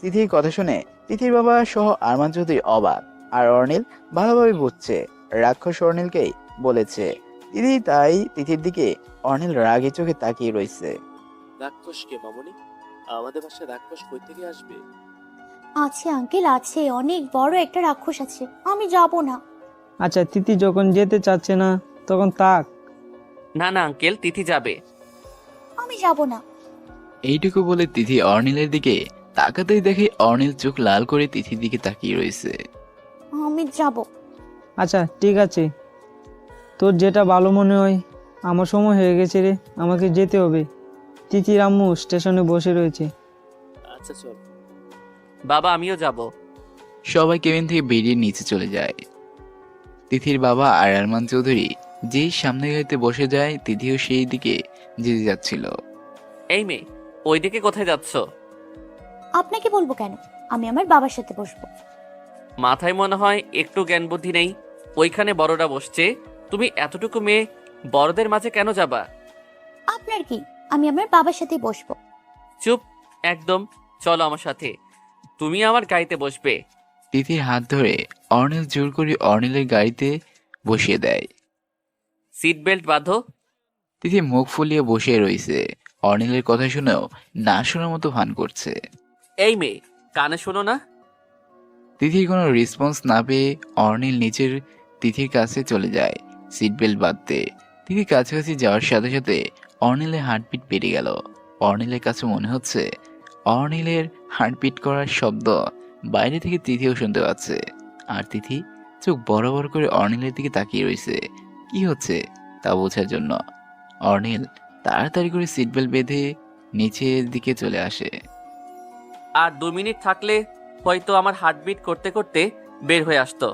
তিথির কথা শুনে তিথির বাবা সহ আরমান চৌধুরী অবাক। আর অর্নিল ভালোভাবে বুঝছে রাক্ষস অর্নিলকেই বলেছে। তিথি তাই তিথির দিকে অর্নিল রাগে চোখে তাকিয়ে রয়েছে। রাক্ষস কে মামনি? আমাদের বাসায় রাক্ষস কই থেকে আসবে? আছে আঙ্কেল, আছে, অনেক বড় একটা রাক্ষস আছে, আমি যাব না। আচ্ছা তিথি যখন যেতে চাচ্ছে না তখন তাক। না না আঙ্কেল, তিথি যাবে। আমি যাব না। এইটুকু বলে তিথি অর্নিলের দিকে তাকাতেই দেখে অর্নিল চোখ লাল করে তিথির দিকে তাকিয়ে রয়েছে। আমি যাব। আচ্ছা ঠিক আছে, তোর যেটা ভালো মনে হয়। আমার সময় হয়ে গেছে রে, আমাকে যেতে হবে। তিথির আম্মু স্টেশনে বসে রয়েছে। আচ্ছা চল। বাবা আমিও যাব। সবাই কেবিন থেকে বেরিয়ে নিচে চলে যায়। তিথির বাবা আর আরমান চৌধুরী যেই সামনে গাড়িতে বসে যায়, তিথিও সেই দিকে যেতে যাচ্ছিল। এই মেয়ে, ওইদিকে কোথায় যাচ্ছ? আপনাকে বলবো কেন, আমি আমার বাবার সাথে বসবো। মাথায় মনে হয় একটু জ্ঞান বুদ্ধি নেই। ওইখানে বড়রা বসছে, তুমি এতটুকু মেয়ে বড়দের মাঝে কেন যাবা? আপনার কি, আমি আমার বাবার সাথে বসবো। চুপ একদম, চলো আমার সাথে, তুমি আমার গাড়িতে বসবে। তিথির হাত ধরে অর্নিল জোর করে অর্নিলের গাড়িতে বসিয়ে দেয়। সিট বেল্ট বাঁধো। তিথি মুখ ফুলিয়ে বসে রয়েছে, অর্নিলের কথা শুনেও না শোনার মতো ভান করছে। এই মেয়ে, কানে শোনো না? তিথির কোনো রেসপন্স না পেয়ে অর্নিল নিচের তিথির কাছে চলে যায় সিট বেল্ট বাঁধতে। তিথি কাছাকাছি যাওয়ার সাথে সাথে অর্নিলের হার্টবিট বেড়ে গেল। অর্নিলের কাছে মনে হচ্ছে অর্নিলের হার্টবিট করার শব্দ বাইরে থেকে তিথিও শুনতে পাচ্ছে। আর তিথি চোখ বড় বড় করে অর্নিলের দিকে তাকিয়ে রয়েছে কি হচ্ছে তা বোঝার জন্য। অর্নিল তাড়াতাড়ি করে সিট বেল্ট বেঁধে নিচের দিকে চলে আসে। আর 2 মিনিট থাকলে হয়তো আমার হার্টবিট করতে করতে বের হয়ে আসতো।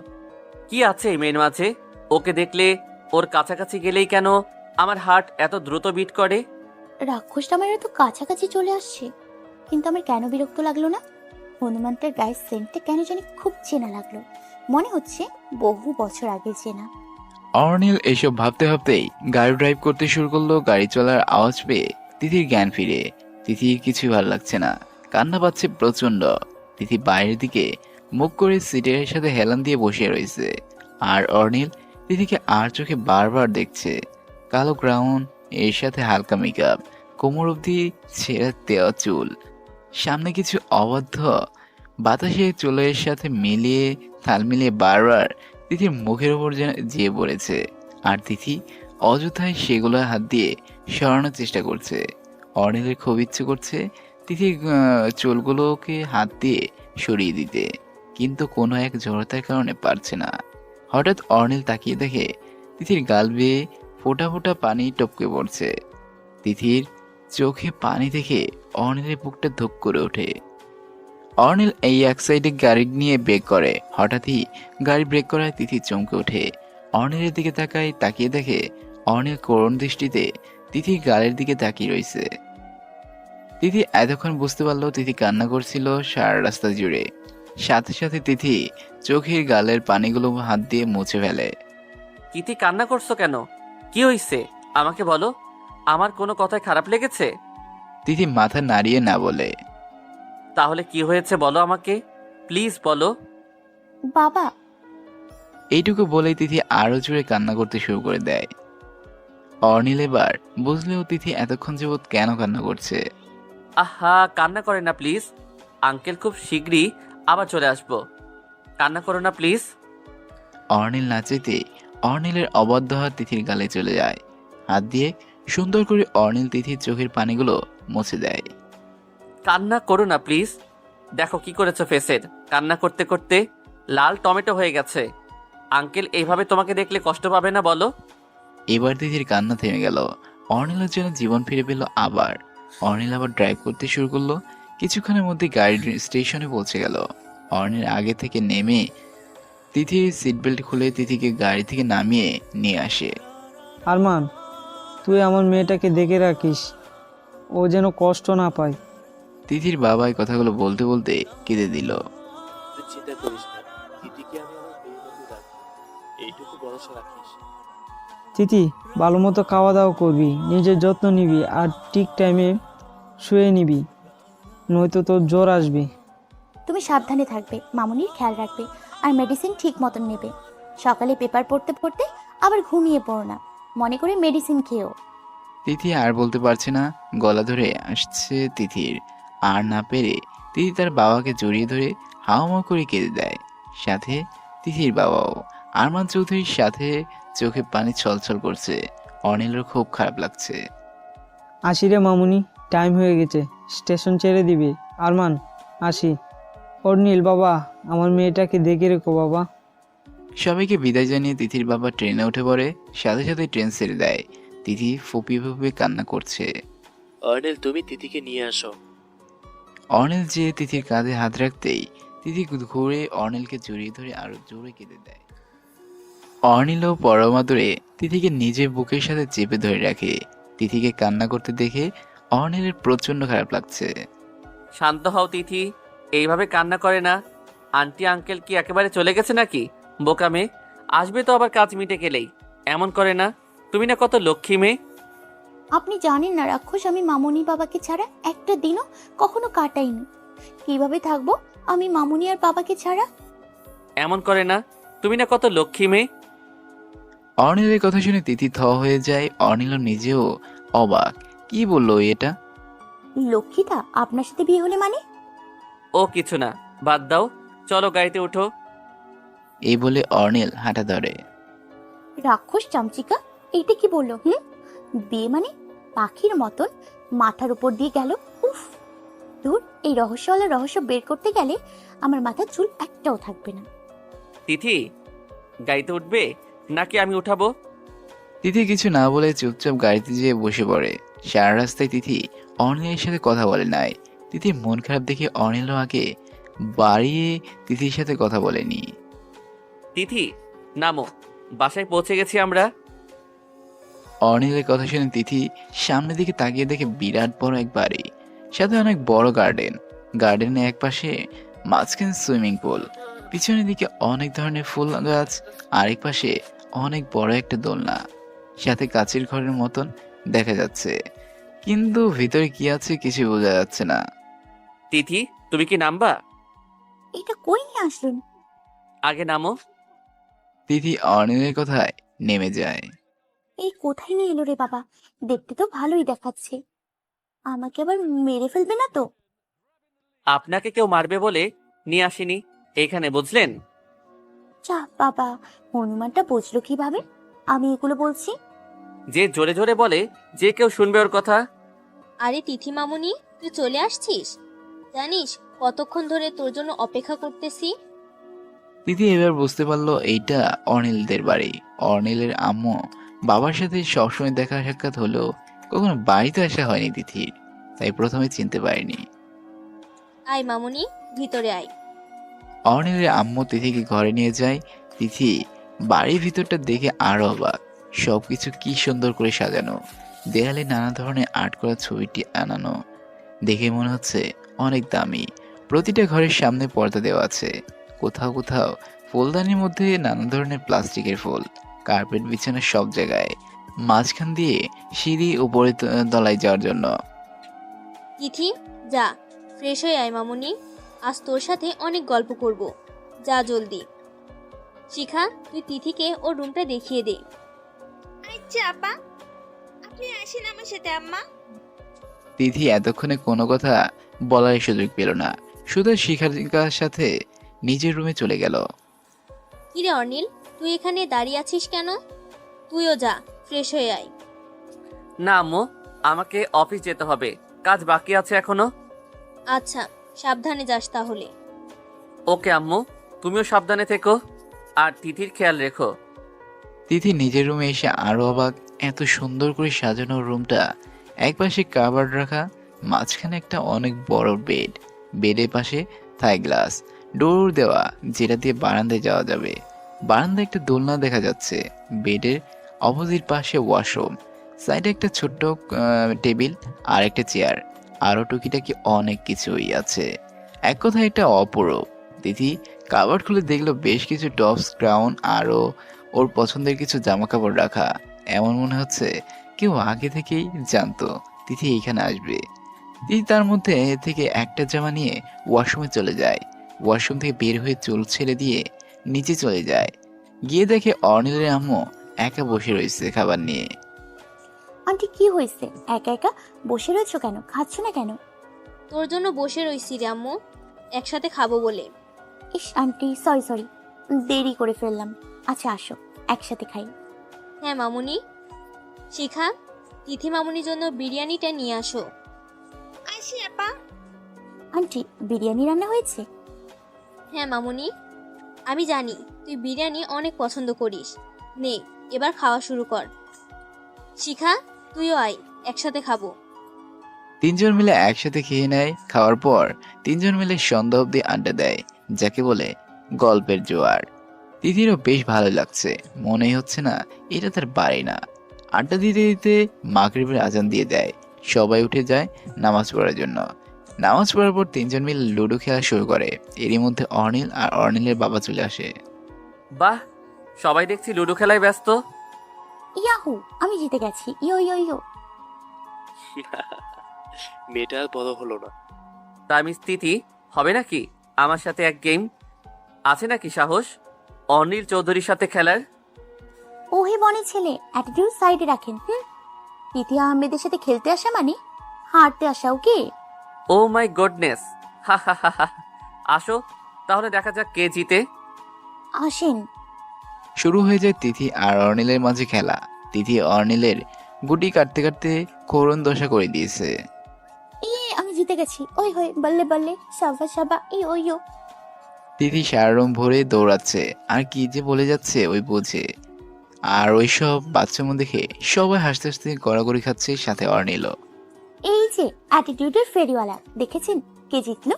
কি আছে এই মেয়ের মাঝে? ওকে দেখলে, ওর কাছাকাছি গেলেই কেন আমার হার্ট এত দ্রুত বিট করে? রাক্ষসটা আমার এত কাছাকাছি চলে আসছে, কিন্তু আমার কেন বিরক্ত লাগলো না? হনুমানটার গায়ের সেন্টটা কেন জানি খুব চেনা লাগলো, মনে হচ্ছে বহু বছর আগে চেনা। অর্নিল এসব ভাবতে ভাবতেই গাড়ি ড্রাইভ করতে শুরু করলো। গাড়ি চলার আওয়াজ পেয়ে তিথির জ্ঞান ফিরে। তিথির কিছুই ভালো লাগছে না, কান্না পাচ্ছে প্রচন্ড। তিথি বাইরের দিকে মুখ করে সিটের সাথে হেলান দিয়ে বসে রয়েছে। আর অর্নিল তিথিকে আর চোখে বারবার দেখছে। কালো গ্রাউন্ড, এর সাথে হালকা মেকআপ, কোমর অবধি ছেঁড়া দেওয়া চুল, সামনে কিছু অবাধ্য বাতাসে চুলের সাথে মিলিয়ে তাল মিলিয়ে বারবার তিথির মুখের ওপর যেন যেয়ে পড়েছে। আর তিথি অযথায় সেগুলো হাত দিয়ে সরানোর চেষ্টা করছে। অর্নিলের খুব ইচ্ছে করছে তিথির চুলগুলোকে হাত দিয়ে সরিয়ে দিতে, কিন্তু কোনো এক জড়তার কারণে পারছে না। হঠাৎ অর্নিল তাকিয়ে দেখে তিথির গাল বেয়ে ফোঁটা ফোঁটা পানি টপকে পড়ছে। তিথির চোখে পানি দেখে অর্নিলের বুকটা ধুক করে ওঠে। অর্নিল এই এক সাইডে গাড়ি নিয়ে ব্রেক করে। হঠাৎই গাড়ি ব্রেক করায় তিথি চমকে ওঠে। অর্নিলের দিকে তাকিয়ে দেখে অর্নিল করুণ দৃষ্টিতে তিথির গালের দিকে তাকিয়ে রয়েছে। তিথি এতক্ষণ বুঝতে পারলো তিথি কান্না করছিল সারা রাস্তা জুড়ে। সাথে সাথে তিথি চোখের গালের পানিগুলো হাত দিয়ে মুছে ফেলে। তিথি, কান্না করছো কেন? কি হইছে আমাকে বলো। আমার কোনো কথায় খারাপ লেগেছে? তিথি মাথা নাড়িয়ে না বলে। তাহলে কি হয়েছে বলো আমাকে, প্লিজ বলো। বাবা। এইটুকু বলেই তিথি আরো জোরে কান্না করতে শুরু করে দেয়। অর্নিল এবার বুঝলেও তিথি এতক্ষণ যাবৎ কেন কান্না করছে। আহা, কান্না করে না প্লিজ। আঙ্কেল খুব শীঘ্রই আবার চলে আসবো। কান্না করো না প্লিজ। অর্নিল না চাইতে অর্নিলের অবাধ্য হাত তিথির গালে চলে যায়। হাত দিয়ে সুন্দর করে অর্নিল তিথির চোখের পানিগুলো মুছে দেয়। কান্না করো না প্লিজ। দেখো কি করেছো ফেসের। কান্না করতে করতে লাল টমেটো হয়ে গেছে। আঙ্কেল এইভাবে তোমাকে দেখলে কষ্ট পাবে না বলো? এবার তিথির কান্না থেমে গেল। অর্নিলের জন্য জীবন ফিরে পেল আবার। অর্নিল আবার ড্রাইভ করতে শুরু করলো। কিছুক্ষণের মধ্যে গাড়ি স্টেশনে পৌঁছে গেল। অর্নিল আগে থেকে নেমে তিথির সিট বেল্ট খুলে তিথিকে গাড়ি থেকে নামিয়ে নিয়ে আসে। আরমান, তুই আমার মেয়েটাকে দেখে রাখিস, ও যেন কষ্ট না পায়। তিথির বাবা এই কথাগুলো বলতে বলতে কেঁদে দিল। তুই চিন্তা করিস না, দিদিকে আমি আমার মেয়ের মতো রাখবো, এইটুকু ভরসা রাখিস। তিথি, ভালো মতো খাওয়া দাওয়া করবি, নিজের যত্ন নিবি, আর ঠিক টাইমে শুয়ে নিবি, নয়তো তোর জ্বর আসবে। তুমি সাবধানে থাকবে, মামুনির খেয়াল রাখবে, আর মেডিসিন ঠিক মতন নেবে। সকালে পেপার পড়তে পড়তে আবার ঘুমিয়ে পড়ো না, মনে করে মেডিসিন খেও। তিথি আর বলতে পারছে না, গলা ধরে আসছে তিথির। আর না পেরে তিথি তার বাবাকে জড়িয়ে ধরে হাওয়া করে কেঁদে দেয়। সাথে তিথির বাবাও। আরমান চৌধুরীর সাথে চোখে পানি ছলছল করছে। অনিলের খুব খারাপ লাগছে। আসি রে মামুনি, টাইম হয়ে গেছে, স্টেশন ছেড়ে দিবে। আরমান, আসি। অর্নিল বাবা, আমার মেয়েটাকে দেখে রেখো বাবা। সবাইকে বিদায় জানিয়ে তিথির বাবা ট্রেনে উঠে পড়ে। সাথে সাথে ট্রেন ছেড়ে দেয়। তিথি ফুপিয়ে ফুপিয়ে কান্না করছে। অর্নিল, তুমি দিদিকে নিয়ে আসো। অনিল যে তিথির কাঁধে হাত রাখতেই তিথি ঘুরে অনিলকে জড়িয়ে ধরে আরো জোরে কেঁদে দেয়। অনিলও পরমাদরে তিথিকে নিজের বুকের সাথে চেপে ধরে রাখে। তিথিকে কান্না করতে দেখে অনিলের প্রচন্ড খারাপ লাগছে। শান্ত হও তিথি, এইভাবে কান্না করে না। আন্টি আঙ্কেল কি একেবারে চলে গেছে নাকি? বোকা মেয়ে, আসবে তো আবার কাজ মিটে গেলেই। এমন করে না, তুমি না কত লক্ষ্মী মেয়ে। আপনি জানেন না রাক্ষস, আমি মামুনি বাবাকে ছাড়া একটা দিনও কখনো কাটাইনি। কিভাবে থাকবো আমি মামুনি আর বাবাকে ছাড়া? এমন করে না, তুমি না কত লক্ষ্মী মেয়ে। অর্নিলের কথা শুনে তিথি থ হয়ে যায়। অর্নিল নিজেও অবাক, কি বললো এটা? লক্ষ্মীটা আপনার সাথে বিয়ে হলে মানে? ও কিছু না, বাদ দাও, চলো গাড়িতে উঠো। এই বলে অর্নিল হাঁটা ধরে। রাক্ষস চামচিকা, এইটা কি বললো? বিয়ে মানে? পাখির মতন মাথার উপর দিয়ে গেল। উফ, দূর, এই রহস্যওয়ালা রহস্য বের করতে গেলে আমার মাথার চুল একটাও থাকবে না। তিথি, গাড়িতে উঠবে নাকি আমি উঠাবো? তিথি কিছু না বলে চুপচাপ গাড়িতে যেয়ে বসে পড়ে। সারা রাস্তায় তিথি অর্নিলের সাথে কথা বলে নাই। তিথির মন খারাপ দেখে অর্নিলও আগে বাড়িয়ে তিথির সাথে কথা বলেনি। তিথি নামো, বাসায় পৌঁছে গেছি আমরা। অর্নিলের কথা শুনে তিথি সামনের দিকে তাকিয়ে দেখে বিরাট বড় এক বাড়ি, সাথে অনেক বড় গার্ডেন। গার্ডেনের এক পাশে মাঝখানে সুইমিং পুল, পিছনের দিকে অনেক ধরনের ফুল গাছ, আরেক পাশে অনেক বড় একটা দোলনা, সাথে কাচের ঘরের মতন দেখা যাচ্ছে, কিন্তু ভিতরে কি আছে কিছু বোঝা যাচ্ছে না। তিথি, তুমি কি নামবা? এটা কই নিয়ে আসলেন? আগে নামো। তিথি অর্নিলের কথায় নেমে যায়। এই কোথায় নিয়ে এলো রে বাবা? দেখতে তো ভালোই দেখাচ্ছে, আমাকে আবার মেরে ফেলবে না তো? আপনাকে কেউ মারবে বলে নিয়ে আসিনি এখানে, বুঝলেন? যা বাবা, হনুমানটা বুঝলো কিভাবে আমি এগুলো বলছি? যে জোরে জোরে বলে যে কেউ শুনবে ওর কথা। আরে তিথি মামুনি, তুই চলে আসছিস? জানিস কতক্ষণ ধরে তোর জন্য অপেক্ষা করতেছি। তিথি এবার বুঝতে পারলো এইটা অর্নিলদের বাড়ি। অর্নিলের আম্মু বাবার সাথে সবসময় দেখা সাক্ষাৎ হলেও কখনো বাড়িতে আসা হয়নি তিথির, তাই প্রথমে চিনতে পারেনি। আয় মামুনি, ভিতরে আয়। অর্নিলের আম্মু তিথিকে ঘরে নিয়ে যায়। তিথি বাড়ির ভিতরটা দেখে আরো অবাক, সবকিছু কি সুন্দর করে সাজানো, দেয়ালে নানা ধরনের আর্ট করা ছবিটি আনানো, দেখে মনে হচ্ছে অনেক দামি। প্রতিটা ঘরের সামনে পর্দা দেওয়া আছে, কোথাও কোথাও ফুলদানির মধ্যে নানা ধরনের প্লাস্টিকের ফুল, কার্পেট বিছানো সব জায়গায়, মাঝখান দিয়ে সিঁড়ি উপরে তলায় যাওয়ার জন্য। তিথি যা, ফ্রেশ হয়ে আয় মামুনি, আজ তোর সাথে অনেক গল্প করব। যা জলদি। শিখা, তুই তিথিকে ওর রুমটা দেখিয়ে দে। আচ্ছা আপা, আপনি আসেন আমার সাথে আম্মা। তিথি এতক্ষণে কোনো কথা বলার সুযোগ পেল না, শুধু শিখার সাথে নিজের রুমে চলে গেল। কিরে অর্নিল, তুই এখানে দাঁড়িয়ে আছিস কেন? তুইও যা, ফ্রেশ হয়ে আয়। না আম্মু, আমাকে অফিস যেতে হবে, কাজ বাকি আছে এখনো। আচ্ছা, সাবধানে যাস তাহলে। ওকে আম্মু, তুমিও সাবধানে থেকো আর তিথির খেয়াল রেখো। তিথি নিজের রুমে এসে আরো অবাক, এত সুন্দর করে সাজানো রুমটা। একপাশে কাভার্ড রাখা, মাঝখানে একটা অনেক বড় বেড, বেডের পাশে থাই গ্লাস, ডোর দেওয়া যেটা দিয়ে বারান্দায় যাওয়া যাবে। বারান্দায় একটা দোলনা দেখা যাচ্ছে, বেডের অপোজিট পাশে ওয়াশরুম, সাইডে একটা ছোট্ট টেবিল আর একটা চেয়ার, আরো টুকিটাকি অনেক কিছুই আছে। এক কথায় এটা অপূরূপ। তিথি কাভার্ড খুলে দেখলো বেশ কিছু টপস, ক্রাউন, আরো ওর পছন্দের কিছু জামা কাপড় রাখা। এমন মনে হচ্ছে কেউ আগে থেকেই জানতো তিথি এইখানে আসবে। তিথি তার মধ্যে থেকে একটা জামা নিয়ে ওয়াশরুমে চলে যায়। ওয়াশরুম থেকে বের হয়ে চুল ছেড়ে দিয়ে নিচে চলে যায়, গিয়ে দেখে অর্নিলের আম্মু একা বসে রয়েছে খাবার নিয়ে। আন্টি কি হয়েছে? একা একা বসে রয়েছো কেন? খাচ্ছ না কেন? তোর জন্য বসে রইছি রে আম্মু, একসাথে খাবো বলে। ইস আন্টি, সরি সরি, দেরি করে ফেললাম। আচ্ছা আসো, একসাথে খাই। হ্যাঁ মামুনি। শিখা, তিথি মামুনির জন্য বিরিয়ানিটা নিয়ে আসো। আসি আপা। আন্টি, বিরিয়ানি রান্না হয়েছে? হ্যাঁ মামুনি, আমি জানি তুই বিরিয়ানি অনেক পছন্দ করিস। নে, এবার খাওয়া শুরু কর। শিখা, তুইও আয়, একসাথে খাবো। তিনজন মিলে একসাথে খেয়ে নেয়। খাওয়ার পর তিনজন মিলে সন্ধ্যা অবধি আড্ডা দেয়, যাকে বলে গল্পের জোয়ার। তিথিরও বেশ ভালো লাগছে, মনেই হচ্ছে না এটা তার বাড়ি না। আড্ডা দিতে দিতে মাগরিবের আজান দিয়ে দেয়, সবাই উঠে যায় নামাজ পড়ার জন্য। নামাজ পড়ার পর তিনজন মিলে লুডো খেলা শুরু করে। এরই মধ্যে অর্নিল আর অর্নিলের বাবা চলে আসে। বাহ, সবাই দেখছি লুডো খেলায় ব্যস্ত। ইয়াহু, আমি জিতে গেছি, ইয়ো ইয়ো ইয়ো। মেয়েটা আর বড় হলো না। তা মিস তিথি, হবে নাকি আমার সাথে এক গেম? আছে নাকি সাহস অনিল চৌধুরীর সাথে খেলার? ওহে বনে ছেলে, অ্যাটিটিউড সাইডে রাখেন। তিথি আহমেদের সাথে খেলতে আসা মানে হারতে আসা, ওকে? ও মাই গডনেস, হা হা হা হা। আসো তাহলে দেখা যাক কে জিতে। আসেন। শুরু হয়ে যায় তিথি আর অর্নিলের মাঝে খেলা। তিথি অর্নিলের গুটি কাটতে কাটতে করুণ দশা করে দিয়েছে। আমি জিতে গেছি, ওই হই বললে বললে, সাবা সাবা, ওইও। তিথি সারা রুম ভরে দৌড়াচ্ছে আর কি যে বলে যাচ্ছে ওই বুঝে। আর ওইসব বাচ্চামো দেখে সবাই হাসতে হাসতে গড়াগড়ি খাচ্ছে, সাথে অর্নিলও। এই যে অ্যাটিটিউডের ফেরিওয়ালা, দেখেছেন কে জিতলো?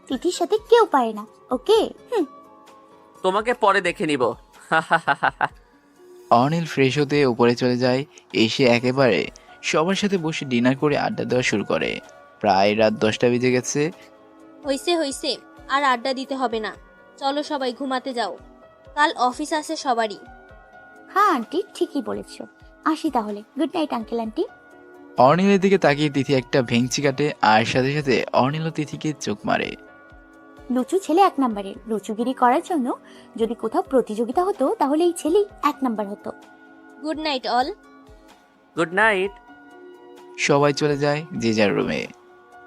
তিথির সাথে কেউ পারে না, ওকে? তোমাকে পরে দেখে নিব, হা হা হা হা হা। অর্নিল ফ্রেশ হতে উপরে চলে যায়। এসে একেবারে সবার সাথে বসে ডিনার করে আড্ডা দেওয়া শুরু করে। প্রায় রাত 10টা বেজে গেছে। হইছে হইছে, আর আড্ডা দিতে হবে না, চলো সবাই ঘুমাতে যাও, কাল অফিস আছে সবারই। হ্যাঁ আন্টি, ঠিকই বলেছ। আসি তাহলে, গুড নাইট আঙ্কেল আন্টি। অর্নিলের দিকে তাকিয়ে তিথি একটা ভেঙচি কাটে আর সাথে সাথে অর্নিল তিথিকে চোখ মারে। লুচু ছেলে 1 নম্বরের, লুচুগিরি করার জন্য যদি কোথাও প্রতিযোগিতা হতো তাহলে এই ছেলেই 1 নম্বর হতো। Good night all. Good night. সবাই চলে যায় যে যার রুমে।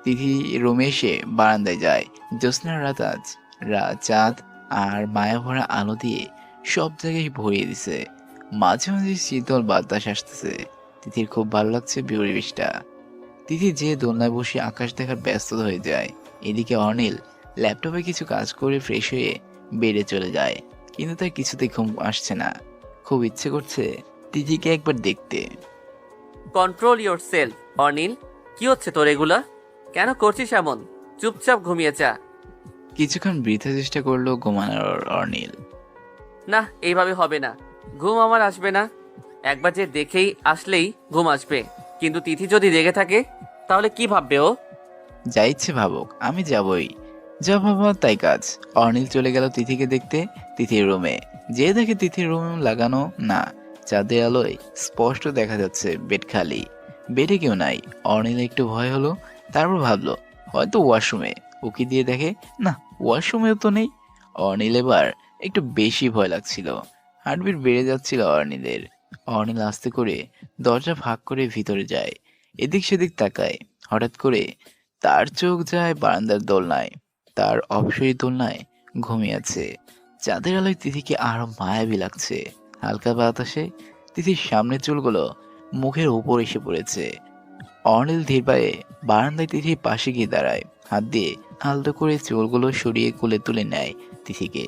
তিথি রুমে এসে বারান্দায় যায়। জ্যোৎস্নার রাত আজ, চাঁদ আর মায়া ভরা আলো দিয়ে সব জায়গায় ভরিয়ে দিছে। মাঝে মাঝে শীতল বাতাস আসতেছে। তিথির খুব ভালো লাগছে পরিবেশটা। তিথি যে দোলনায় বসে আকাশ দেখার ব্যস্ততা হয়ে যায়। এদিকে অর্নিল ল্যাপটপে কিছু কাজ করে ফ্রেশ হয়ে বেডে চলে যায়, কিন্তু তার কিছুতেই ঘুম আসছে না। খুব ইচ্ছে করছে তিথিকে একবার দেখতে। কন্ট্রোল ইয়োর সেলফ অনিল, কি হচ্ছে তোর এগুলা? কেন করছিস এমন? চুপচাপ ঘুমিয়ে যা। কিছুক্ষণ বৃথা চেষ্টা করলো ঘুমানোর অর্নিল। না, এইভাবে হবে না, ঘুম আমার আসবে না। একবার যে দেখেই আসলেই ঘুম আসবে, কিন্তু তিথি যদি রেগে থাকে তাহলে কি ভাববে ও? যা ইচ্ছে ভাবুক, আমি যাবই। যা ভাবা তাই কাজ। অর্নিল চলে গেল তিথিকে দেখতে। তিথির রুমে যে দেখে তিথির রুমে লাগানো না, চাঁদের আলোয় স্পষ্ট দেখা যাচ্ছে বেড খালি, বেডে কেউ নাই। অর্নিল একটু ভয় হলো, তারপর ভাবলো হয়তো ওয়াশরুমে। উকি দিয়ে দেখে না, ওয়াশরুমেও তো নেই। অর্নিল এবার একটু বেশি ভয় লাগছিল, হার্টবিট বেড়ে যাচ্ছিল অর্নিলের। অর্নিল আস্তে করে দরজা ফাঁক করে ভিতরে যায়, এদিক সেদিক তাকায়। হঠাৎ করে তার চোখ যায় বারান্দার দোলনায়। তার অবসরী দোলনায় ঘুমিয়ে আছে। চাঁদের আলোয় তিথিকে আরো মায়াবী লাগছে। হালকা বাতাসে তিথির সামনের চুলগুলো মুখের উপর এসে পড়েছে। অর্নিল ধীর পায়ে বারান্দায় তিথির পাশে গিয়ে দাঁড়ায়, হাত দিয়ে আলতো করে চুলগুলো সরিয়ে কোলে তুলে নেয় তিথিকে।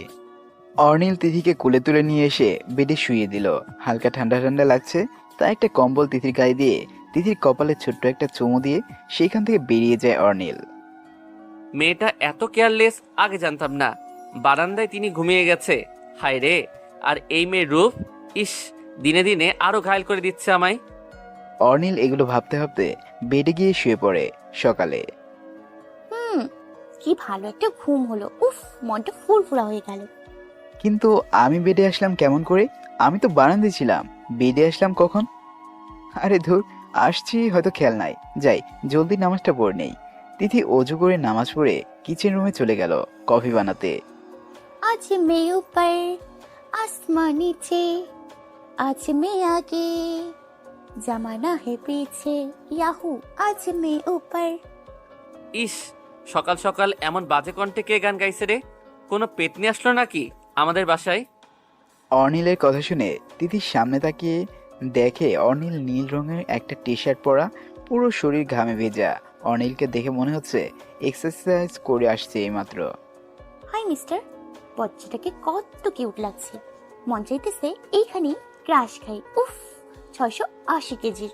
অর্নিল তিথিকে কোলে তুলে নিয়ে এসে বেডে শুইয়ে দিল। হালকা ঠান্ডা ঠান্ডা লাগছে, তাই একটা কম্বল তিথির গায়ে দিয়ে তিথির কপালে ছোট্ট একটা চুমু দিয়ে সেখান থেকে বেরিয়ে যায় অর্নিল। মেয়েটা এত কেয়ারলেস, আগে জানতাম না। বারান্দায় তিনি ঘুমিয়ে গেছে, হায় রে। আর এই মেয়ের রূপ, ইস, দিনে দিনে আরো ঘায়ল করে দিচ্ছে আমায়। অর্নিল এগুলো ভাবতে ভাবতে বেডে গিয়ে শুয়ে পড়ে। সকালে কি ভালো একটা ঘুম হলো, উফ, মনটা ফুরফুরা হয়ে গেল। কিন্তু আমি বেডে আসলাম কেমন করে? আমি তো বারান্দায় ছিলাম, বেডে আসলাম কখন? আরে ধুর, আসছি হয়তো খেয়াল নাই। যাই, জলদি নামাজটা পড়ে নেই। তিথি অজু করে নামাজ পড়ে কিচেন রুমে চলে গেল কফি বানাতে। আজ মে উপর আসমান নিচে, আজ মে আগে জামানা হে পিছে, ইয়াহু আজ মে উপর। ইস, সকাল সকাল এমন বাজে কণ্ঠে কে গান গাইছে রে? কোনো পেতনি আসলো নাকি আমাদের বাসায়? অর্নিলের কথা শুনে তিথির সামনে তাকিয়ে দেখে অর্নিল নীল রঙের একটা টি শার্ট পরা, পুরো শরীর ঘামে ভেজা। অর্নিলকে দেখে মনে হচ্ছে এক্সারসাইজ করে আসছে এইমাত্র। হাই মিস্টার, বাচ্চাটাকে কত কিউট লাগছে, মন চাইতেছে এইখানেই ক্রাশ খাই। উফ, 680 কেজির।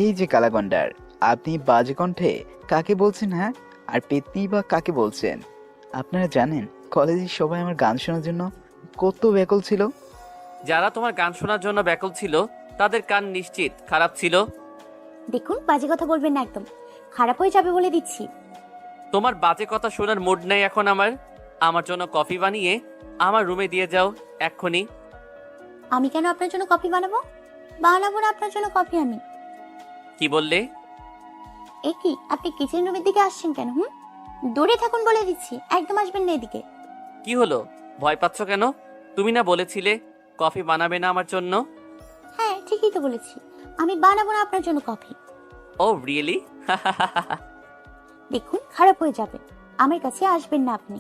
এই যে কালাগন্ডার, আপনি বাজে কণ্ঠে কাকে বলছেন? হ্যাঁ, আর পেতনি বা কাকে বলছেন? আপনারা জানেন কলেজের সবাই আমার গান শোনার জন্য কত ব্যাকুল ছিল। যারা তোমার গান শোনার জন্য ব্যাকুল ছিল তাদের কান নিশ্চিত খারাপ ছিল। দেখুন, বাজে কথা বলবেন না, একদম খারাপ হয়ে যাবে বলে দিচ্ছি। তোমার বাজে কথা শোনার মুড নেই এখন আমার। আমার জন্য কফি বানিয়ে আমার রুমে দিয়ে যাও এক্ষুনি। আমি কেন আপনার জন্য কফি বানাবো? বানাবো না আপনার জন্য কফি আমি। কি বললে? এ কি, আপনি কিচেন রুমের দিকে আসছেন কেন? দূরে থাকুন বলে দিচ্ছি, একদম আসবেন না এদিকে। কি হলো, ভয় পাচ্ছ কেন? তুমি না বলেছিলে কফি বানাবে না আমার জন্য? হ্যাঁ ঠিকই তো বলেছি, আমি বানাবো না আপনার জন্য কফি। ও রিয়েলি? দেখুন খারাপ হয়ে যাবে, আমার কাছে আসবেন না আপনি।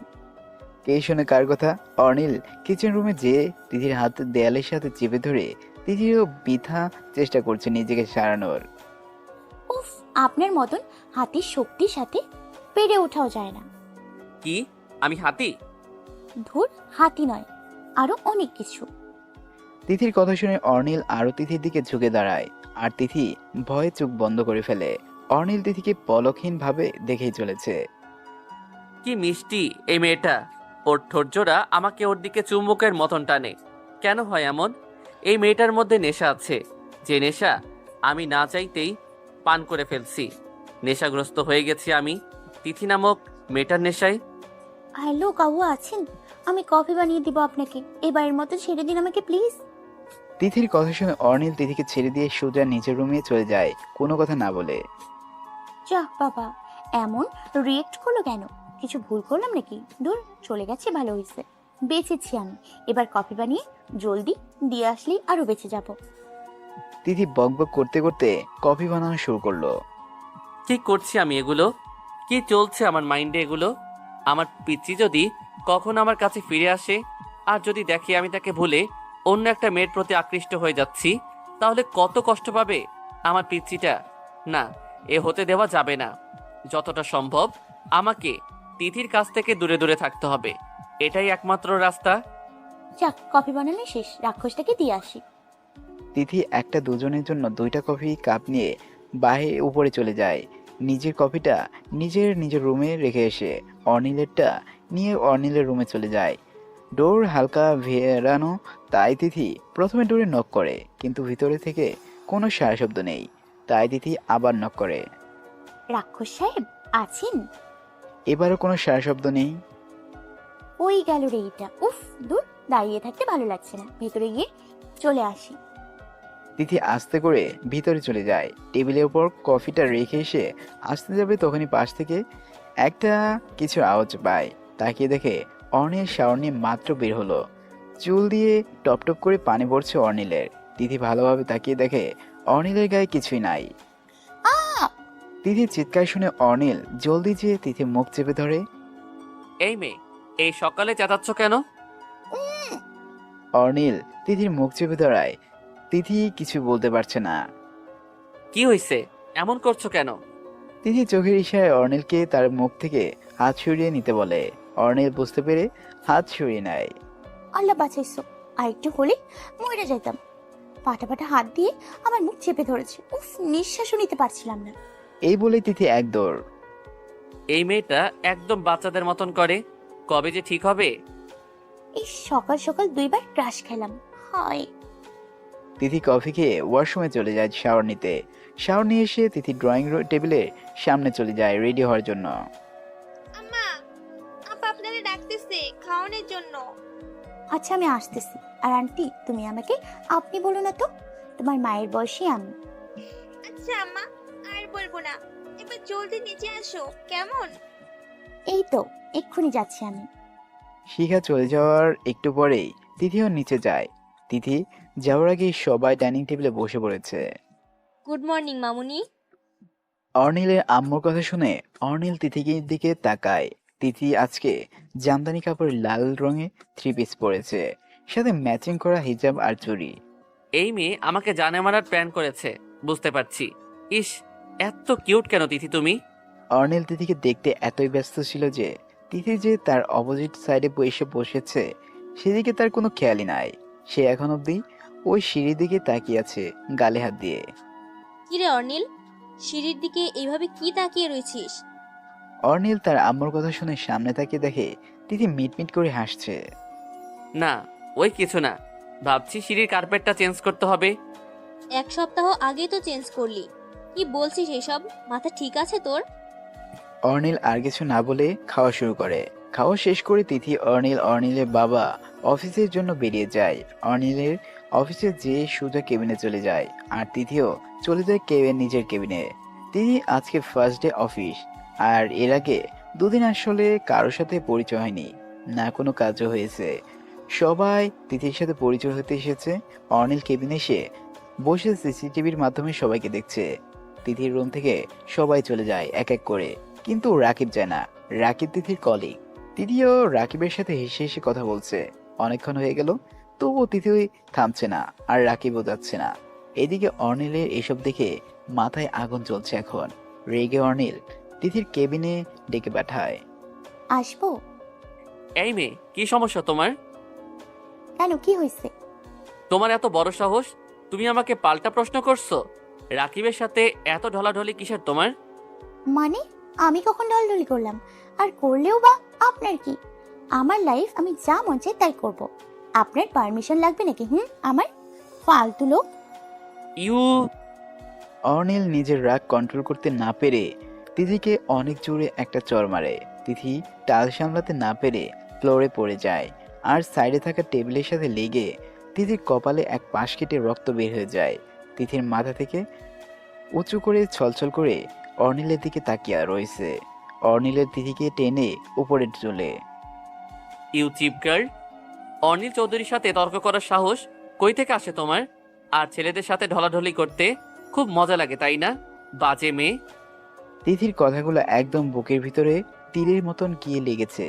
কে শুনে কার কথা? অর্নিল কিচেন রুমে যেয়ে তিথির হাত দেয়ালের সাথে চেপে ধরে তিথিও বৃথা চেষ্টা করছে নিজেকে সারানোর। উফ, আপনার মতন হাতির শক্তির সাথে পেরে ওঠাও যায় না। কি আমি হাতি? ধুর, হাতি নয়, আরো অনেক কিছু। তিথির কথা শুনে অর্নিল আরো তিথির দিকে ঝুঁকে দাঁড়ায়, আর তিথি ভয়ে চোখ বন্ধ করে ফেলে। অর্নিল তিথিকে পলকহীন ভাবে দেখেই চলেছে। কি মিষ্টি এই মেয়েটা, ওর ঠোঁটজোড়া আমাকে ওর দিকে চুম্বকের মতন টানে। কেন হয় এমন? এই মেয়েটার মধ্যে নেশা আছে, যে নেশা আমি না চাইতেই পান করে ফেলছি। নেশাগ্রস্ত হয়ে গেছি আমি তিথি নামক মেয়েটার নেশায়। হ্যালো কাউ আছেন? আমি কফি বানিয়ে দিব আপনাকে, এবারের মতো ছেড়ে দিন আমাকে প্লিজ। তিথির কথা শুনে অর্নিল তিথিকে ছেড়ে দিয়ে সোজা নিচের রুমে চলে যায়, কোনো কথা না বলে। যাক বাবা, এমন রিয়েক্ট করলো কেন? কিছু ভুল করলাম নাকি? দূর, চলে গেছে ভালো হয়েছে, বেঁচেছি আমি। এবার কফি বানিয়ে জলদি দিয়ে আসলেই আরো বেঁচে যাব। তিথি বকবক করতে করতে কফি বানানো শুরু করলো। কি করছি আমি এগুলো? কি চলছে আমার মাইন্ডে এগুলো? আমার পিচ্চি যদি কখন আমার কাছে ফিরে আসে, আর যদি দেখে আমি তাকে ভুলে অন্য একটা মেয়ের প্রতি আকৃষ্ট হয়ে যাচ্ছি, তাহলে কত কষ্ট পাবে আমার পিচ্চিটা। না, এ হতে দেওয়া যাবে না। যতটা সম্ভব আমাকে তিথির কাছ থেকে দূরে দূরে থাকতে হবে, এটাই একমাত্র রাস্তা। যাক, কফি বানানো শেষ, রাক্ষসটাকে দিয়ে আসি। তিথি একটা দুজনের জন্য 2টা কফি কাপ নিয়ে বাইরে উপরে চলে যায়। নিজের কফিটা নিজের রুমে রেখে এসে অর্নিলেরটা নিয়ে অর্নিলের রুমে চলে যায়। ডোর হালকা ভেরানো, তাই তিথি প্রথমে ডোরে নক করে, কিন্তু ভিতরে থেকে কোনো সারা শব্দ নেই। তাই তিথি আবার নক করে। রাক্ষস সাহেব আছেন? এবারও কোনো সারা শব্দ নেই। ওই গেল রে এটা। উফ, দূর, দাঁড়িয়ে থাকতে ভালো লাগছে না, ভেতরে গিয়ে চলে আসি। তিথি আস্তে করে ভিতরে চলে যায়। টেবিলের উপর কফিটা রেখে এসে আসতে যাবে, তখনই পাশ থেকে একটা কিছু আওয়াজ পায়। তাকিয়ে দেখে অর্নিল শাওয়ার নিয়ে মাত্র বের হলো। চুল দিয়ে টপ টপ করে পানি পড়ছে অর্নিলের। তিথি ভালোভাবে তাকিয়ে দেখে অর্নিলের গায়ে কিছুই নাই। তিথির চিৎকার শুনে অর্নিল জলদি যেয়ে তিথির মুখ চেপে ধরে। এই মেয়ে, এই সকালে চেঁচাচ্ছ কেন? অর্নিল তিথির মুখ চেপে ধরায়। তিথি কিছু বলতে পারছে না। কি হয়েছে, এমন করছো কেন? তিথি চোখের ইশারায় অর্নিলকে তার মুখ থেকে হাত সরিয়ে নিতে বলে। অর্নিল বুঝতে পেরে হাত সরিয়ে নেয়। আল্লাহ বাঁচাইছো, আর একটু হলে মরে যাইতাম। পাটা পাটা হাত দিয়ে আমার মুখ চেপে ধরেছে। উফ, নিঃশ্বাসও নিতে পারছিলাম না। এই বলে তিথি এক দৌড়। এই মেয়েটা একদম বাচ্চাদের মতন করে, কবে যে ঠিক হবে। এই সকাল সকাল 2বার ক্রাশ খেলাম, হায়। তিথি কফি খেয়ে ওয়াশরুমে চলে যায় শাওয়ার নিতে। শাওয়ার নিয়ে এসে তিথি ড্রয়িং রুম টেবিলের সামনে চলে যায় রেডি হওয়ার জন্য। আম্মা, আপা আপনারা ডাকতেছে খাওয়ানোর জন্য। আচ্ছা আমি আসতেছি। আর আন্টি, তুমি আমাকে আপনি বলো না তো, তোমার মায়ের বয়সী আমি। আচ্ছা আম্মা, আর বলবো না। এবার জলদি নিচে আসো কেমন? এই তো এক্ষুনি যাচ্ছি আমি। শিখা চলে যাওয়ার একটু পরেই তিথিও নিচে যায়। তিথি যাওয়ার আগেই সবাই ডাইনিং টেবিলে বসে পড়েছে। গুড মর্নিং মামুনি। অর্নিলের আম্মুর কথা শুনে অর্নিল তিথির দিকে তাকায়। তিথি আজকে জামদানি কাপড় লাল রঙে 3 পিস পরেছে, সাথে ম্যাচিং করা হিজাব আর চুড়ি। এই মেয়ে আমাকে জানে মারার প্ল্যান করেছে, বুঝতে পারছি। ইস, এত কিউট কেন তিথি তুমি? অর্নিল তিথিকে দেখতে এতই ব্যস্ত ছিল যে তিথি যে তার অপোজিট সাইডে এসে বসেছে সেদিকে তার কোনো খেয়ালই নাই। সে এখন অবধি ওই সিঁড়ির দিকে তাকিয়ে আছে গালে হাত দিয়ে। কিরে অর্নিল, সিঁড়ির দিকে এইভাবে কি তাকিয়ে রয়েছিস? অর্নিল তার আম্মুর কথা শুনে সামনে তাকিয়ে দেখে তিথি মিটমিট করে হাসছে। না, ওই কিছু না, ভাবছি সিঁড়ির কার্পেটটা চেঞ্জ করতে হবে। 1 সপ্তাহ আগে তো চেঞ্জ করলি, কি বলছিস এসব? মাথা ঠিক আছে তোর? অর্নিল আর কিছু না বলে খাওয়া শুরু করে। খাওয়া শেষ করে তিথি অর্নিলের বাবা অফিসের জন্য বেরিয়ে যায়। অর্নিলের অফিসে যেয়ে সোজা কেবিনে চলে যায়, আর তিথিও চলে যায় নিজের কেবিনে। তিথি আজকে ফার্স্ট ডে অফিস, আর এর আগে 2 দিন আসলে কারোর সাথে পরিচয় হয়নি, না কোনো কাজও হয়েছে। সবাই তিথির সাথে পরিচয় হতে এসেছে। অর্নিল কেবিনে এসে বসে সিসিটিভির মাধ্যমে সবাইকে দেখছে। তিথির রুম থেকে সবাই চলে যায় এক এক করে, কিন্তু রাকিব যায় না। রাকিব তিথির কলিগ। তিথিও রাকিবের সাথে হেসে হেসে কথা বলছে। অনেকক্ষণ হয়ে গেল, তবুও তিথি থামছে না, আর রাকিবও যাচ্ছে না। এদিকে অর্নিলের এসব দেখে মাথায় আগুন জ্বলছে এখন। রেগে অর্নিল তিথির কেবিনে ডেকে পাঠায়। আসবো? এই মেয়ে, কি সমস্যা তোমার? কেন, কি হয়েছে? তোমার এত বড় সাহস, তুমি আমাকে পাল্টা প্রশ্ন করছো? রাকিবের সাথে এত ঢলাঢলি কিসের তোমার? মানে আমি কখন ঢলঢলি করলাম? আর করলেও বা আপনার কি? আমার লাইফ, আমি যা মন চাই তাই করব। আপনার পারমিশন লাগবে নাকি? আমার ফালতু লোক। ইউ অর্নিল নিজের রাগ কন্ট্রোল করতে না পেরে তিথিকে অনেক জোরে একটা চড় মারে। তিথি টাল সামলাতে না পেরে ফ্লোরে পড়ে যায়, আর সাইডে থাকা টেবিলের সাথে লেগে তিথির কপালে এক পাশ কেটে রক্ত বের হয়ে যায়। তিথির মাথা থেকে উঁচু করে ছলছল করে অর্নিলের দিকে তাকিয়ে রয়েছে। অর্নিলের তিথিকে টেনে উপরে চলে। ইউ চিপ গার্ল, অনিল চৌধুরীর সাথে তর্ক করার সাহস কই থেকে আসে তোমার? আর ছেলেদের সাথে ঢলাঢলি করতে খুব মজা লাগে, তাই না? বাজে মেয়ে। তিথির কথাগুলো একদম বুকের ভিতরে তীরের মতন গিয়ে লেগেছে।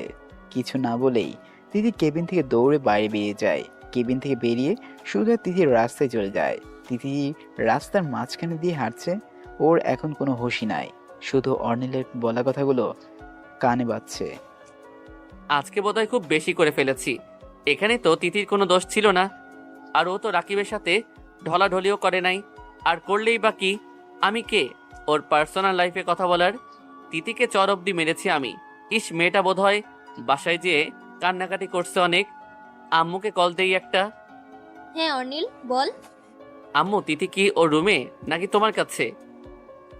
কিছু না বলেই তিথি কেবিন থেকে দৌড়ে বাইরে বেরিয়ে যায়। কেবিন থেকে বেরিয়ে সোজা তিথির রাস্তায় চলে যায়। তিথি রাস্তার মাঝখানে দিয়ে হাঁটছে। ওর এখন কোনো হুঁশই নাই, শুধু অর্নিলের বলা কথাগুলো কানে বাজছে। আজকে বোধহয় খুব বেশি করে ফেলেছি। এখানে তো তিথির কোনো দোষ ছিল না, আর ও তো রাকিবের সাথে ঢলাঢলিও করে নাই। আর করলেই বা কি? আমি কে ওর পার্সোনাল লাইফে কথা বলার? তিথিকে চর অব্দি মেরেছি আমি। ইস, মেয়েটা বোধহয় বাসায় যেয়ে কান্নাকাটি করছে অনেক। আম্মুকে কল দেই একটা। হ্যাঁ অর্নিল, বল। আম্মু, তিথি কি ওর রুমে নাকি তোমার কাছে?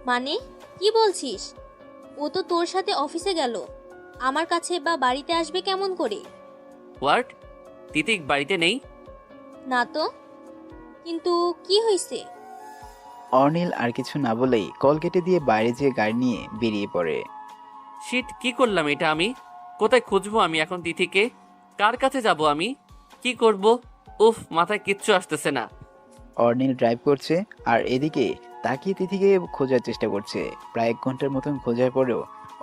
মানে কি বলছিস? ও তো তোর সাথে অফিসে গেল, আমার কাছে বা বাড়িতে আসবে কেমন করে? হোয়াট? তিথি বাড়িতে নেই? না তো, কিন্তু কি হয়েছে? অর্নিল আর কিছু না বলেই কল কেটে দিয়ে বাইরে যেয়ে গাড়ি নিয়ে বেরিয়ে পড়ে। শিট, কি করলাম এটা আমি? কোথায় খুঁজবো আমি এখন তিথিকে? কার কাছে যাব আমি? কি করব? উফ, মাথায় কিচ্ছু আসতেছে না। অর্নিল ড্রাইভ করছে আর এদিকে তাকিয়ে তিথিকে খোঁজার চেষ্টা করছে। প্রায় 1 ঘন্টার মতন খোঁজার পরেও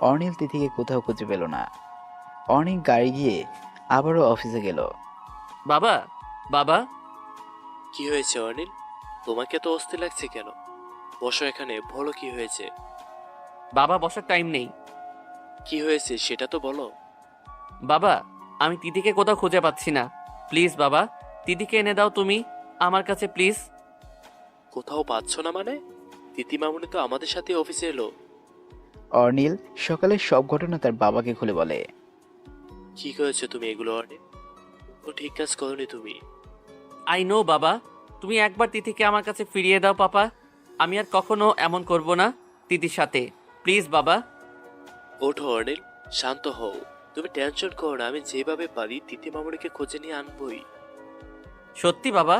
অর্নিল তিথিকে কোথাও খুঁজে পেল না। অনেক গাড়ি গিয়ে আবারও অফিসে গেল। বাবা, বাবা। কি হয়েছে অনিল? তোমাকে তো অস্থির লাগছে কেন? বসো এখানে, বলো কি হয়েছে। বাবা, বসার টাইম নেই। কি হয়েছে সেটা তো বলো। বাবা, আমি তিথিকে কোথাও খুঁজে পাচ্ছি না। প্লিজ বাবা, তিথিকে এনে দাও তুমি আমার কাছে, প্লিজ। কোথাও পাচ্ছ না মানে? তিথি মামুনি তো আমাদের সাথে অফিসে এলো। অর্নিল সকালের সব ঘটনা তার বাবাকে খুলে বলে। কি করেছো তুমি এগুলো অনিল? ও ঠিক কাজ করনি তুমি। আই নো বাবা, তুমি একবার তিথিকে আমার কাছে ফিরিয়ে দাও পাপা। আমি আর কখনো এমন করব না তিথির সাথে, প্লিজ বাবা। ওঠো অনিল, শান্ত হও। তুমি টেনশন করো না, আমি যেভাবে পারি তিথি মামুনিকে খুঁজে নিয়ে আনবই। সত্যি বাবা,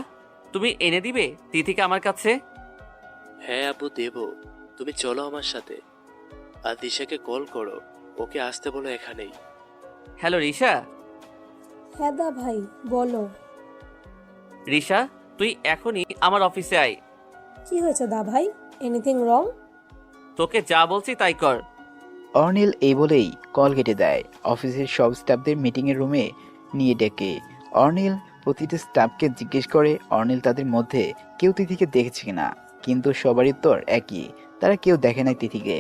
তুমি এনে দিবে তিথিকে আমার কাছে? হ্যাঁ আব্বু, দেব। তুমি চলো আমার সাথে। আর দিশাকে কল করো, ওকে আসতে বলো এখানেই। হ্যালো রিশা। হ্যাঁ দা ভাই, বলো। রিশা, তুই এখনই আমার অফিসে আয়। কি হয়েছে দা ভাই? Anything wrong? তোকে যা বলছি তাই কর। অর্নিল এই বলেই কল কেটে দেয়। অফিসের সব স্টাফদের মিটিংয়ের রুমে নিয়ে ডেকে অর্নিল প্রতিটা স্টাফকে জিজ্ঞেস করে অর্নিল তাদের মধ্যে কেউ তিথিকে দেখেছে কিনা, কিন্তু সবারই উত্তর একই, তারা কেউ দেখে নাই তিথিকে।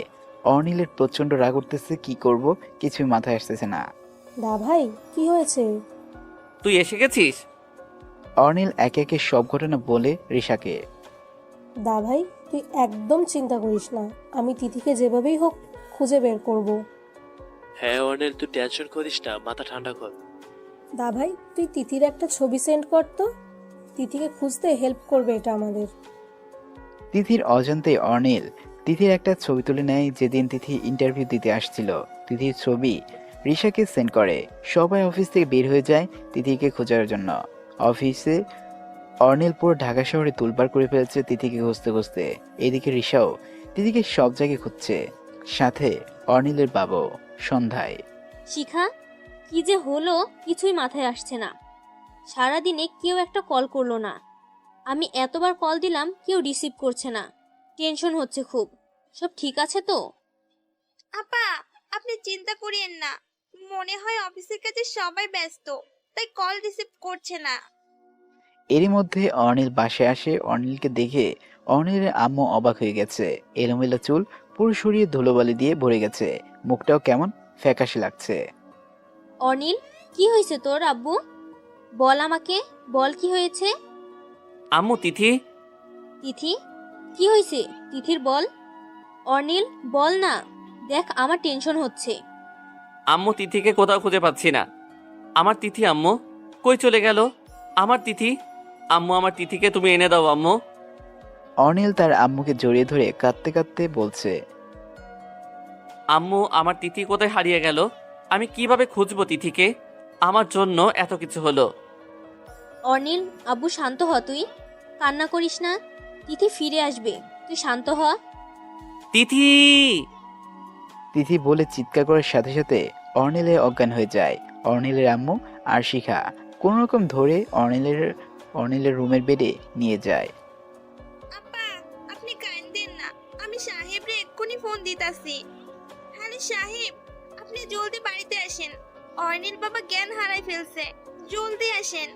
অর্নিলের প্রচন্ড রাগ উঠতেছে, কি করব কিছুই মাথায় আসতেছে না। দা ভাই, কি হয়েছে? তুই এসে গেছিস? অর্নিল একে একে সব ঘটনা বলে রিশাকে। দা ভাই, তুই একদম চিন্তা করিস না, আমি তিথিকে যেভাবেই হোক খুঁজে বের করব। হ্যাঁ অনিল, তুই টেনশন করিস না, মাথা ঠান্ডা কর। দা ভাই, তুই তিথির একটা ছবি সেন্ড কর তো, তিথিকে খুঁজতে হেল্প করবে এটা আমাদের। তিথির অজান্তে অর্নিল তিথির একটা ছবি তুলে নেয় যেদিন তিথি ইন্টারভিউ দিতে আসছিল। তিথির ছবি রিশাকে সেন্ড করে। সবাই অফিস থেকে বের হয়ে যায় তিথিকে খোঁজার জন্য। অফিসে অর্নিল পুরো ঢাকা শহরে তুলপার করে ফেলেছে তিথিকে খুঁজতে খুঁজতে। এদিকে রিশাও তিথিকে সব জায়গায় খুঁজছে, সাথে অর্নিলের বাবাও। সন্ধ্যায় শিখা, কি যে হলো কিছুই মাথায় আসছে না। সারাদিনে কেউ একটা কল করলো না। আমি এতবার কল দিলাম, কেউ রিসিভ করছে না। টেনশন হচ্ছে খুব। সব ঠিক আছে তো? আপা, আপনি চিন্তা করিয়েন না। মনে হয় অফিসের কাছে সবাই ব্যস্ত, তাই কল রিসিভ করছে না। এরই মধ্যে অর্নিল বাসায় আসে। অর্নিলকে দেখে অর্নিলের আম্মু অবাক হয়ে গেছে। এলোমেলো চুল পুরো শরীরে ধুলোবালি দিয়ে ভরে গেছে, মুখটাও কেমন ফ্যাকাশে লাগছে। অনিল, কি হয়েছে তোর আব্বু? বল আমাকে, বল কি হয়েছে? আম্মু, তিথি। তিথি? কি হয়েছে তিথির, বল। অনিল, বল না। দেখ, আমার টেনশন হচ্ছে। আম্মু, তিথিকে কোথাও খুঁজে পাচ্ছি না। আমার তিথি আম্মু, কই চলে গেল আমার তিথি? আম্মু, আমার তিথিকে তুমি এনে দাও আম্মু। অর্নিল তার আম্মুকে জড়িয়ে ধরে কাঁদতে কাঁদতে বলছে, আম্মু, আমার তিথি কোথায় হারিয়ে গেল? আমি কিভাবে খুঁজবো তিথিকে? আমার জন্য এত কিছু হলো। অনিল, আব্বু শান্ত হ, তুই কান্না করিস না। তিথি ফিরে আসবে, তুই শান্ত হ। তিথি! তিথি বলে চিৎকার করার সাথে সাথে অর্নিলে অজ্ঞান হয়ে যায়। অর্নিলের আম্মু আর শিখা কোনো রকম ধরে অর্নিলের রুমের বেডে নিয়ে যায়। আপা, আপনি কাঁদেন না। আমি সাহেবরে এক্ষুনি ফোন দিতাছি। হ্যালো সাহেব, আপনি জলদি বাড়িতে আসেন। অর্নিল বাবা জ্ঞান হারাই ফেলছে, জলদি আসেন।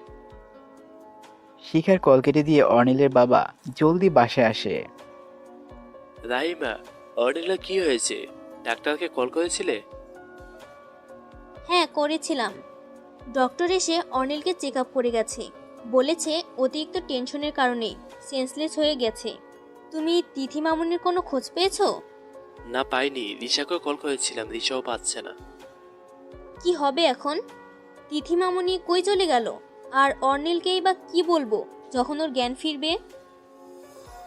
শিখার কল কেটে দিয়ে অর্নিলের বাবা জলদি বাসায় আসে। রাইমা, অর্নিলের কি হয়েছে? ডাক্তারকে কল করেছিলে? হ্যাঁ, করেছিলাম। ডক্টর এসে অনিলকে চেক আপ করে গেছে। বলেছে অতিরিক্ত টেনশনের কারণে সেন্সলেস হয়ে গেছে। তুমি তিথি মামুনির কোনো খোঁজ পেয়েছো? না, পাইনি। রিশাকে কল করেছিলাম, রিশাও পাচ্ছে না। কি হবে এখন? তিথি মামুনি কই চলে গেল? আর অর্নিলকেই বা কি বলবো যখন ওর জ্ঞান ফিরবে?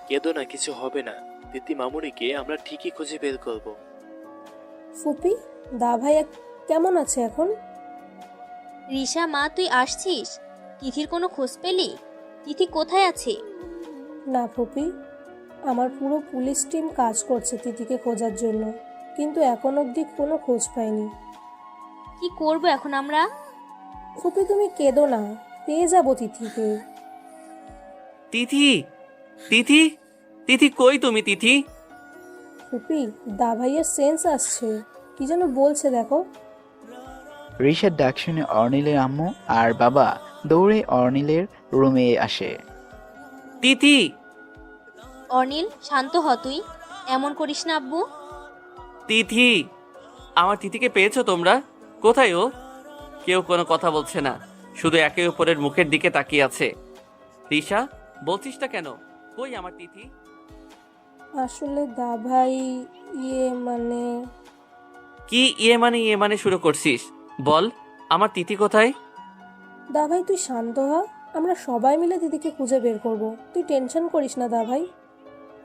কেঁদো না, কিছু হবে না। তিথি মামুনিকে আমরা ঠিকই খুঁজে বের করব। ফুপি, দা ভাই কেমন আছে এখন? রিশা মা, তুই আসছিস? তিথির কোনো খোঁজ পেলি? তিথি কোথায় আছে? না ফুপি, আমার পুরো পুলিশ টিম কাজ করছে তিথিকে খোঁজার জন্য, কিন্তু এখন অবধি কোনো খোঁজ পাইনি। কি করব এখন আমরা? ফুপি তুমি কেঁদো না, পেয়ে যাবো তিথিকে। তিথি! তিথি! তিথি কই তুমি তিথি? ফুপি, দা ভাইয়ের সেন্স আসছে, কি যেন বলছে দেখো। রিশার ডাক শুনে অর্নিলের আম্মু আর বাবা দৌড়ে অর্নিলের রুমে আসে। তিথি! অনিল, শান্ত হ তুই, এমন করিস না আব্বু। তিথি! আমার তিথিকে পেয়েছো তোমরা? কোথায় ও? কেউ কোনো কথা বলছে না, শুধু একে অপরের মুখের দিকে তাকিয়ে আছে। রিশা, বলছিস না কেন? কই আমার তিথি? আসলে দা ভাই, মানে কি ইয়ে মানে শুরু করছিস? বল, আমার তিথি কোথায়? দা ভাই তুই শান্ত হ, আমরা সবাই মিলে দিদিকে খুঁজে বের করব, তুই টেনশন করিস না দা ভাই।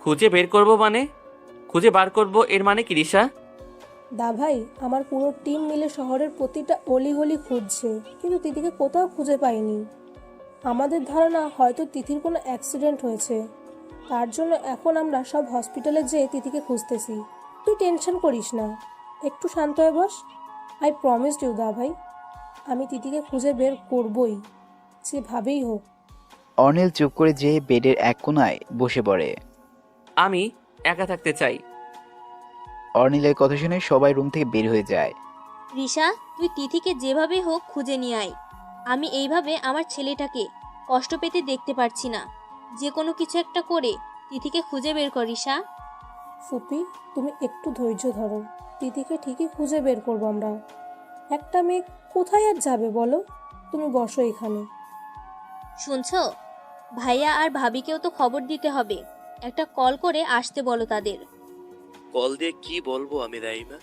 খুঁজে বের করব মানে? খুঁজে বার করব এর মানে কি রিশা? দা ভাই, আমার পুরো টিম মিলে শহরের প্রতিটা অলিগলি খুঁজছে, কিন্তু তিথিকে কোথাও খুঁজে পাইনি। আমাদের ধারণা হয়তো তিথির কোনো অ্যাক্সিডেন্ট হয়েছে, তার জন্য এখন আমরা সব হসপিটালে যেয়ে তিথিকে খুঁজতেছি। তুই টেনশন করিস না, একটু শান্ত হয়ে বস। আই প্রমিসড ইউ দা ভাই, আমি তিথিকে খুঁজে বের করবই, যেভাবেই হোক। অর্নিল চুপ করে যেয়ে বেডের এক কোণায় বসে পড়ে। আমি একা থাকতে চাই। অর্নিলের কথা শুনে সবাই রুম থেকে বের হয়ে যায়। রিশা, তুই তিথিকে যেভাবে হোক খুঁজে নিয়ে আয়। আমি এইভাবে আমার ছেলেটাকে কষ্ট পেতে দেখতে পারছি না। যে কোনো কিছু একটা করে তিথিকে খুঁজে বের কর রিশা। ফুপি, তুমি একটু ধৈর্য ধরো, তিথিকে ঠিকই খুঁজে বের করবো আমরা। একটা মেয়ে কোথায় আর যাবে বলো? তুমি বসো এখানে। শুনছো? ভাইয়া আর ভাবিকেও তো খবর দিতে হবে। একটা কল করে আসতে বলো তাদের। কল দিয়ে কি বলবো আমি রাইমা?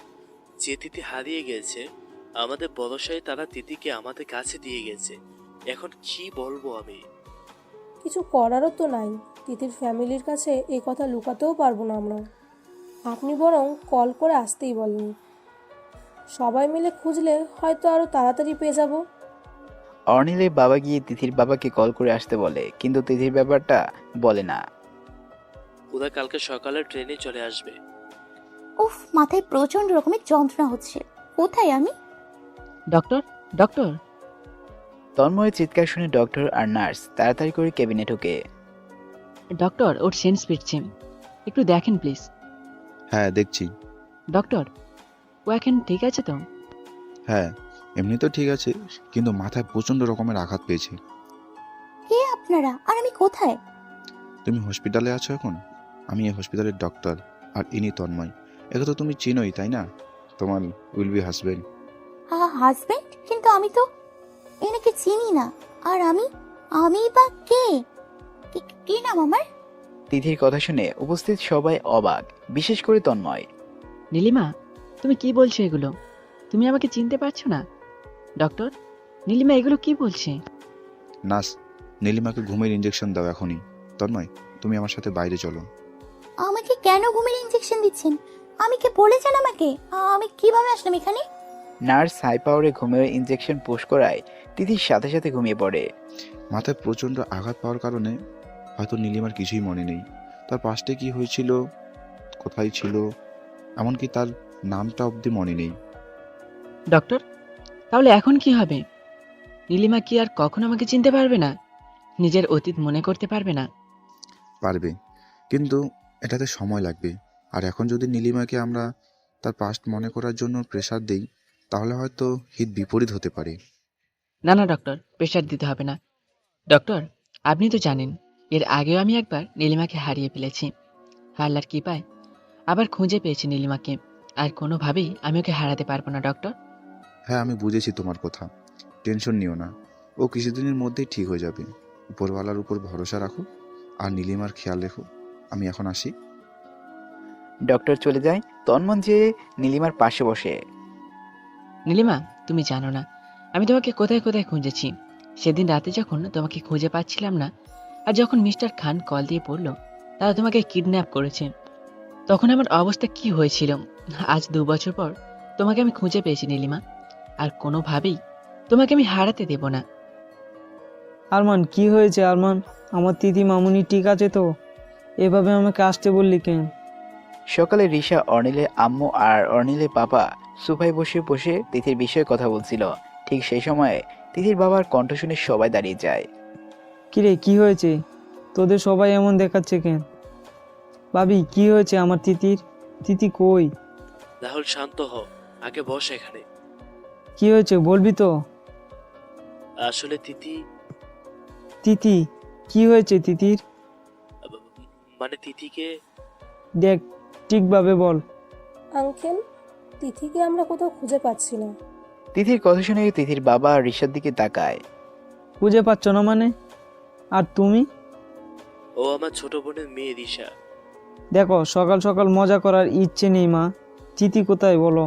যে তিথি হারিয়ে গেছে, আমাদের ভরসায় তারা তিথিকে আমাদের কাছে দিয়ে গেছে। এখন কি বলবো আমি? কিছু করারও তো নাই, তিথির ফ্যামিলির কাছে এই কথা লুকাতেও পারবো না আমরা। আপনি বরং কল করে আসতেই বলেন, সবাই মিলে খুঁজলে হয়তো আরো তাড়াতাড়ি পেয়ে যাব। অর্নিলের বাবা গিয়ে তিথির বাবাকে কল করে আসতে বলে, কিন্তু তিথির ব্যাপারটা বলে না। ওরা কালকে সকালে ট্রেনে চলে আসবে। উফ, মাথায় প্রচন্ড রকমের যন্ত্রণা হচ্ছে। কোথায় আমি? Doctor, doctor! তন্ময়ের চিৎকার শুনে ডক্টর আর নার্স তাড়াতাড়ি করে কেবিনে ঢুকে। ডক্টর, ওর সেন্স ফিরছে, একটু দেখেন প্লিজ। হ্যাঁ দেখছি। ডক্টর, ও এখন ঠিক আছে তো? হ্যাঁ এমনি তো ঠিক আছে, কিন্তু মাথায় প্রচণ্ড রকমের আঘাত পেয়েছে। কে আপনারা আর আমি কোথায়? তুমি হসপিটালে আছো এখন? আমি এই হসপিটালের ডক্টর, আর ইনি তন্ময়। একে তো তুমি চিনোই তাই না? তোমার উইল বি হাজবেন্ড। হাজবেন্ড? কিন্তু আমি তো এনাকে চিনি না। আর আমি আমি বা কে? কি নাম আমার? তিথির কথা শুনে উপস্থিত সবাই অবাক, বিশেষ করে তন্ময়। নীলিমা, তুমি কি বলছো এগুলো? তুমি আমাকে চিনতে পারছো না? ডক্টর, নীলিমা এগুলো কি বলছে? নার্স, নীলিমাকে ঘুমের ইঞ্জেকশন দাও এখনই। তন্ময়, তুমি আমার সাথে বাইরে চলো। আমাকে কেন ঘুমের ইনজেকশন দিচ্ছেন? আমি কে বলেছেন আমাকে? আমি কিভাবে আসলাম এখানে? নার্স হাই পাওয়ারে ঘুমের ইনজেকশন পুশ করায় তিথির সাথে সাথে ঘুমিয়ে পড়ে। মাথায় প্রচণ্ড আঘাত পাওয়ার কারণে হয়তো নীলিমার কিছুই মনে নেই। তার পাশে কি হয়েছিল, কোথায় ছিল, এমনকি তার নামটা অবধি মনে নেই। ডক্টর, তাহলে এখন কি হবে? নীলিমা কি আর কখনো আমাকে চিনতে পারবে না? নিজের অতীত মনে করতে পারবে না? পারবে, কিন্তু এটাতে সময় লাগবে। আর এখন যদি নীলিমাকে আমরা তার পাস্ট মনে করার জন্য প্রেশার দেই, তাহলে হয়তো হিত বিপরীত হতে পারে। না না ডক্টর, প্রেশার দিতে হবে না। ডক্টর, আপনি তো জানেন এর আগেও আমি একবার নীলিমাকে হারিয়ে ফেলেছি। আল্লাহর কৃপায় আবার খুঁজে পেয়েছি নীলিমাকে। আর কোনোভাবেই আমি ওকে হারাতে পারবো না ডক্টর। হ্যাঁ আমি বুঝেছি তোমার কথা, টেনশন নিও না, ও কিছুদিনের মধ্যেই ঠিক হয়ে যাবে। উপরওয়ালার উপর ভরসা রাখো আর নীলিমার খেয়াল রেখো। আমি এখন আসি। ডক্টর চলে যায়। তন্ময় যে নীলিমার পাশে বসে। নীলিমা, তুমি জানো না আমি তোমাকে কোথায় কোথায় খুঁজেছি। সেদিন রাতে যখন তোমাকে খুঁজে পাচ্ছিলাম না, আর যখন মিস্টার খান কল দিয়ে পড়লো তারা তোমাকে কিডন্যাপ করেছে, তখন আমার অবস্থা কি হয়েছিল। আজ 2 বছর পর তোমাকে আমি খুঁজে পেয়েছি নীলিমা, আর কোনোভাবেই তোমাকে আমি হারাতে দেব না। আরমান, কি হয়েছে আরমান? আমার তিথি মামুনি ঠিক আছে তো? এভাবে আমাকে আসতে বললি কেন? সকালে রিশা অর্নিলের আম্মু আর অর্নিলের বাবা সোফায় বসে বসে তিথির বিষয়ে কথা বলছিল। ঠিক সেই সময়ে তিথির বাবার কণ্ঠ শুনে সবাই দাঁড়িয়ে যায়। কিরে, কি হয়েছে? তোদের সবাই এমন দেখাচ্ছে কেন? ভাবি, কি হয়েছে আমার তিথির? তিথি কই? রাহুল শান্ত হ, আগে বস এখানে। কি হয়েছে বলবি তো? আসলে তিথি, তিথি কি হয়েছে তিথির? মানে তিথিকে দেখ, ঠিকভাবে বল। আঙ্কেল, তিথিকে আমরা কোথাও খুঁজে পাচ্ছি না। তিথির কথা শুনে তিথির বাবা রিশার দিকে তাকায়। খুঁজে পাচ্ছ না মানে? আর তুমি? ও আমার ছোট বোনের মেয়ে রিশা। দেখো, সকাল সকাল মজা করার ইচ্ছে নেই মা। তিথি কোথায় বলো?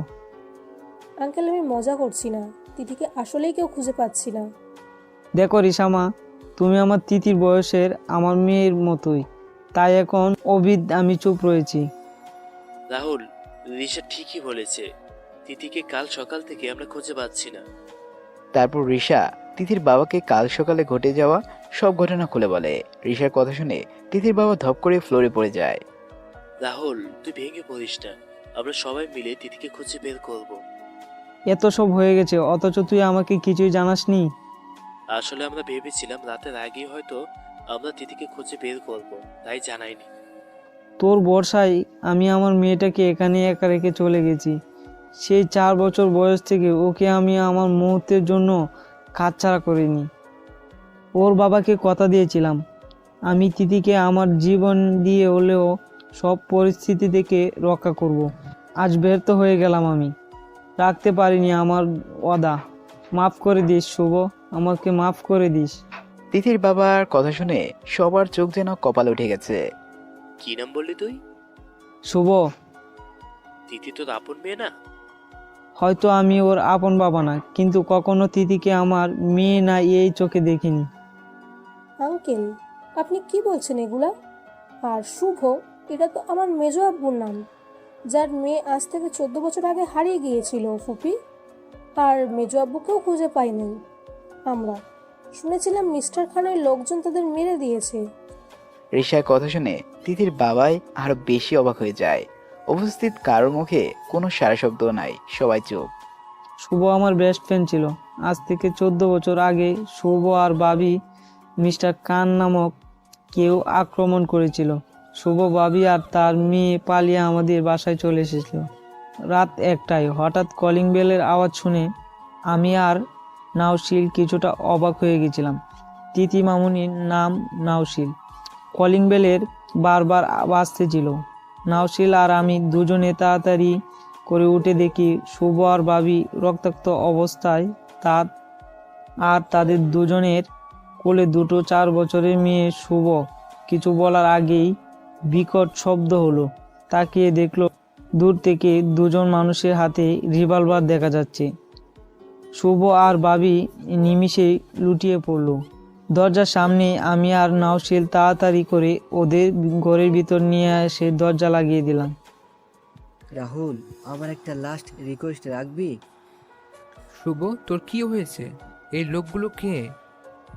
আঙ্কেল, আমি মজা করছি না, তিথিকে আসলেই কেউ খুঁজে পাচ্ছি না। দেখো রিশামা, তুমি আমার তিথির বয়সের, আমার মেয়ের মতোই, তাই এখন আমি চুপ রয়েছি। রাহুল, রিশা ঠিকই বলেছে, তিথিকে কাল সকাল থেকে আমরা খুঁজে পাচ্ছি না। তারপর রিশা তিথির বাবাকে কাল সকালে ঘটে যাওয়া সব ঘটনা খুলে বলে। রিশার কথা শুনে তিথির বাবা ধপ করে ফ্লোরে পড়ে যায়। রাহুল, তুই ভেঙে পড়িস না, আমরা সবাই মিলে তিথিকে খুঁজে বের করব। এত সব হয়ে গেছে অথচ তুই আমাকে কিছুই জানাসনি। আসলে আমরা ভেবেছিলাম রাতের আগেই হয়তো আমরা তিথিকে খুঁজে বের করব, তাই জানাইনি। তোর ভরসায় আমি আমার মেয়েটাকে এখানে একা রেখে চলে গেছি। সেই 4 বছর বয়স থেকে ওকে আমি আমার মুহূর্তের জন্য কাছছাড়া করিনি। ওর বাবাকে কথা দিয়েছিলাম আমি তিথিকে আমার জীবন দিয়ে হলেও সব পরিস্থিতি থেকে রক্ষা করব। আজ ব্যর্থ হয়ে গেলাম, আমি রাখতে পারিনি আমার ওয়াদা। মাফ করে দিস শুভ, আমাকে মাফ করে দিস। তিথির বাবার কথা শুনে সবার চোখ যেন কপালে উঠে গেছে। কি নাম বললি তুই? শুভ। তিথি তোর আপন মেয়ে না? হয়তো আমি ওর আপন বাবা না, কিন্তু কখনো তিথিকে আমার মেয়ে না এই চোখে দেখিনি। আঙ্কেল, আপনি কি বলছেন এগুলা? আর শুভ, এটা তো আমার মেজো আব্বুর নাম, যার মেয়ে আজ থেকে 14 বছর আগে হারিয়ে গিয়েছিল ফুপি। আর মেজো আব্বুকেও খুঁজে পাইনি আমরা। শুনেছিলাম মিস্টার খানের লোকজন তাদের মেরে দিয়েছে। রিশার কথা শুনে তিথির বাবাই আরো বেশি অবাক হয়ে যায়। উপস্থিত কারোর মুখে কোনো সারা শব্দ নাই, সবাই চুপ। শুভ আমার বেস্ট ফ্রেন্ড ছিল। আজ থেকে 14 বছর আগে শুভ আর বাবি মিস্টার কান নামক কেউ আক্রমণ করেছিল। শুভ, বাবি আর তার মেয়ে পালিয়ে আমাদের বাসায় চলে এসেছিল। রাত 1টায় হঠাৎ কলিং বেলের আওয়াজ শুনে আমি আর নাওশিল কিছুটা অবাক হয়ে গেছিলাম। তিথি মামুনির নাম নাওশিল। কলিং বেলের বারবার বাজতেছিল। নাওশিল আর আমি দুজনে তাড়াতাড়ি করে উঠে দেখি শুভ আর বাবি রক্তাক্ত অবস্থায়, আর তাদের দুজনের কোলে দুটো 4 বছরের মেয়ে। শুভ কিছু বলার আগেই বিকট শব্দ হলো। তাকিয়ে দেখলো দূর থেকে দুজন মানুষের হাতে রিভলভার দেখা যাচ্ছে। শুভ আর বাবি নিমিষেই লুটিয়ে পড়ল। দরজার সামনে আমি আর নাওশিল তাড়াতাড়ি করে ওদের ঘরের ভিতর নিয়ে এসে দরজা লাগিয়ে দিলাম। রাহুল, আমার একটা লাস্ট রিকোয়েস্ট রাখবি? শুভ, তোর কি হয়েছে? এই লোকগুলো কে?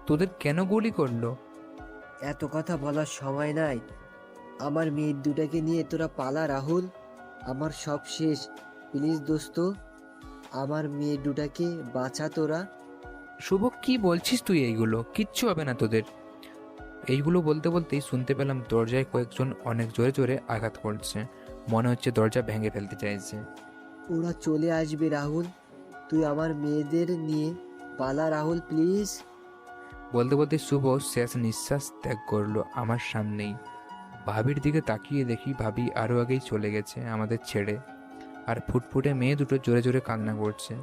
তোদের কেন গুলি করলো? এত কথা বলার সময় নাই। আমার মেয়ে দুটাকে নিয়ে তোরা পালা রাহুল। আমার সব শেষ। প্লিজ দোস্ত, আমার মেয়ে দুটাকে বাঁচা তোরা। শুভ, কি বলছিস তুই? এইগুলো কিচ্ছু হবে না তোদের। এইগুলো বলতে বলতেই শুনতে পেলাম দরজায় কয়েকজন অনেক জোরে জোরে আঘাত করছে। মনে হচ্ছে দরজা ভেঙে ফেলতে চাইছে। ওরা চলে আসবে রাহুল, তুই আমার মেয়েদের নিয়ে পালা রাহুল প্লিজ। বলতে বলতে শুভ শেষ নিঃশ্বাস ত্যাগ করলো আমার সামনেই। ভাবির দিকে তাকিয়ে দেখি ভাবি আরও আগেই চলে গেছে আমাদের ছেড়ে। আর ফুটফুটে মেয়ে দুটো জোরে জোরে কান্না করছে।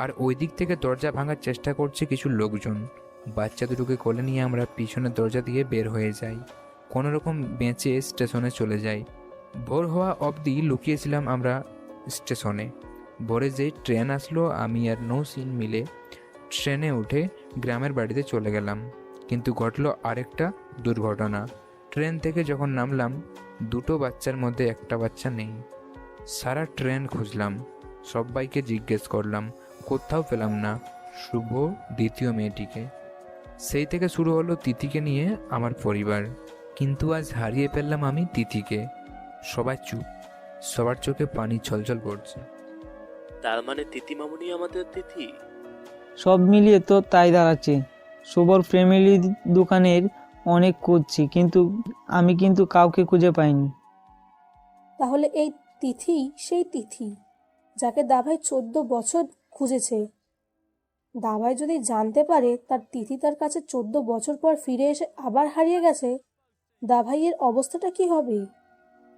আর ওই দিক থেকে দরজা ভাঙার চেষ্টা করছে কিছু লোকজন। বাচ্চা দুটোকে কোলে নিয়ে আমরা পিছনের দরজা দিয়ে বের হয়ে যাই। কোনো রকম বেঁচে স্টেশনে চলে যাই। ভোর হওয়া অবধি লুকিয়েছিলাম আমরা স্টেশনে। ভোরে যেই ট্রেন আসলো আমি আর নৌসিন মিলে ট্রেনে উঠে গ্রামের বাড়িতে চলে গেলাম। কিন্তু ঘটলো আরেকটা দুর্ঘটনা। ট্রেন থেকে যখন নামলাম দুটো বাচ্চার মধ্যে একটা বাচ্চা নেই। সারা ট্রেন খুঁজলাম, সবাইকে জিজ্ঞেস করলাম, কোথাও পেলাম না শুভ দ্বিতীয় মেয়েটিকে। সেই থেকে শুরু হলো তিথিকে নিয়ে আমার পরিবার। কিন্তু আজ হারিয়ে ফেললাম আমি তিথিকে। সবাই চুপ, সবার চোখে পানি ছলছল করছে। তার মানে তিথি মামুনি আমাদের তিথি? সব মিলিয়ে তো তাই দাঁড়াচ্ছে। শুভর ফ্যামিলি দোকানের অনেক খুঁজছি, আমি কিন্তু কাউকে খুঁজে পাইনি। তাহলে এই তিথি সেই তিথি যাকে দাভাই 14 বছর খুঁজেছে। দাভাই যদি জানতে পারে তার তিথি তার কাছে 14 বছর পর ফিরে এসে আবার হারিয়ে গেছে, দাভাইয়ের অবস্থাটা কি হবে?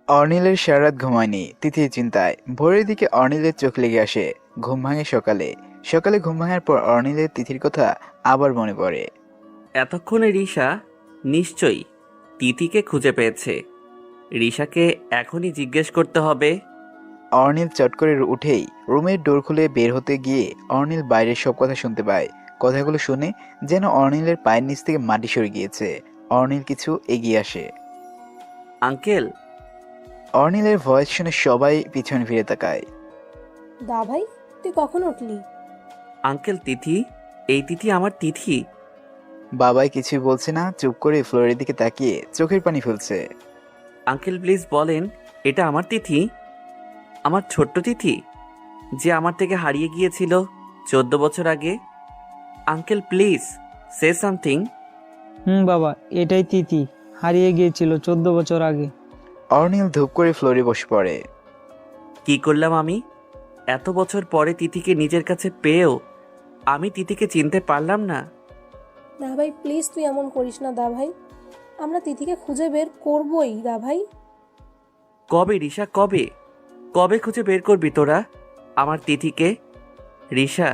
অর্নিলের সারা রাত ঘুমায়নি তিথির চিন্তায়। ভোরের দিকে অর্নিলের চোখ লেগে আসে। ঘুম ভাঙে সকালে। সকালে ঘুম ভাঙার পর অর্নিলের তিথির কথা আবার মনে পড়ে। এতক্ষণে রিশা নিশ্চয়ই তিথিকে খুঁজে পেয়েছে। রিশাকে এখনই জিজ্ঞেস করতে হবে। অর্নিল চট করে উঠেই রুমের ডোর খুলে বের হতে গিয়ে অর্নিল বাইরের সব কথা শুনতে পায়। কথাগুলো শুনে যেন অর্নিলের পায়ের নিচ থেকে মাটি সরে গিয়েছে। অর্নিল কিছু এগিয়ে আসে। আঙ্কেল। অর্নিলের ভয়েস শুনে সবাই পিছনে ফিরে তাকায়। দাভাই, তুই কখন উঠলি? আঙ্কেল, তিথি, এই তিথি আমার তিথি। বাবাই কিছুই বলছে না, চুপ করে ফ্লোরের দিকে তাকিয়ে চোখের পানি ফেলছে। আঙ্কেল প্লিজ বলেন, এটা আমার তিথি? আমার ছোট্ট তিথি যে আমার থেকে হারিয়ে গিয়েছিল 14 বছর আগে। Uncle please say something. বাবা, এটাই তিথি, হারিয়ে গিয়েছিল 14 বছর আগে। অর্নিল ধূপ করে ফ্লোরে বসে পড়ে। কি করলাম আমি? এত বছর পরে তিথিকে নিজের কাছে পেয়েও আমি তিথিকে চিনতে পারলাম না। দাভাই প্লিজ তুই এমন করিস না দাভাই। আমরা তিথিকে খুঁজে বের করবই দাভাই। কবে রিশা, কবে কবে খুঁজে বের করবি তোরা আমার তিথিকে? রিশা,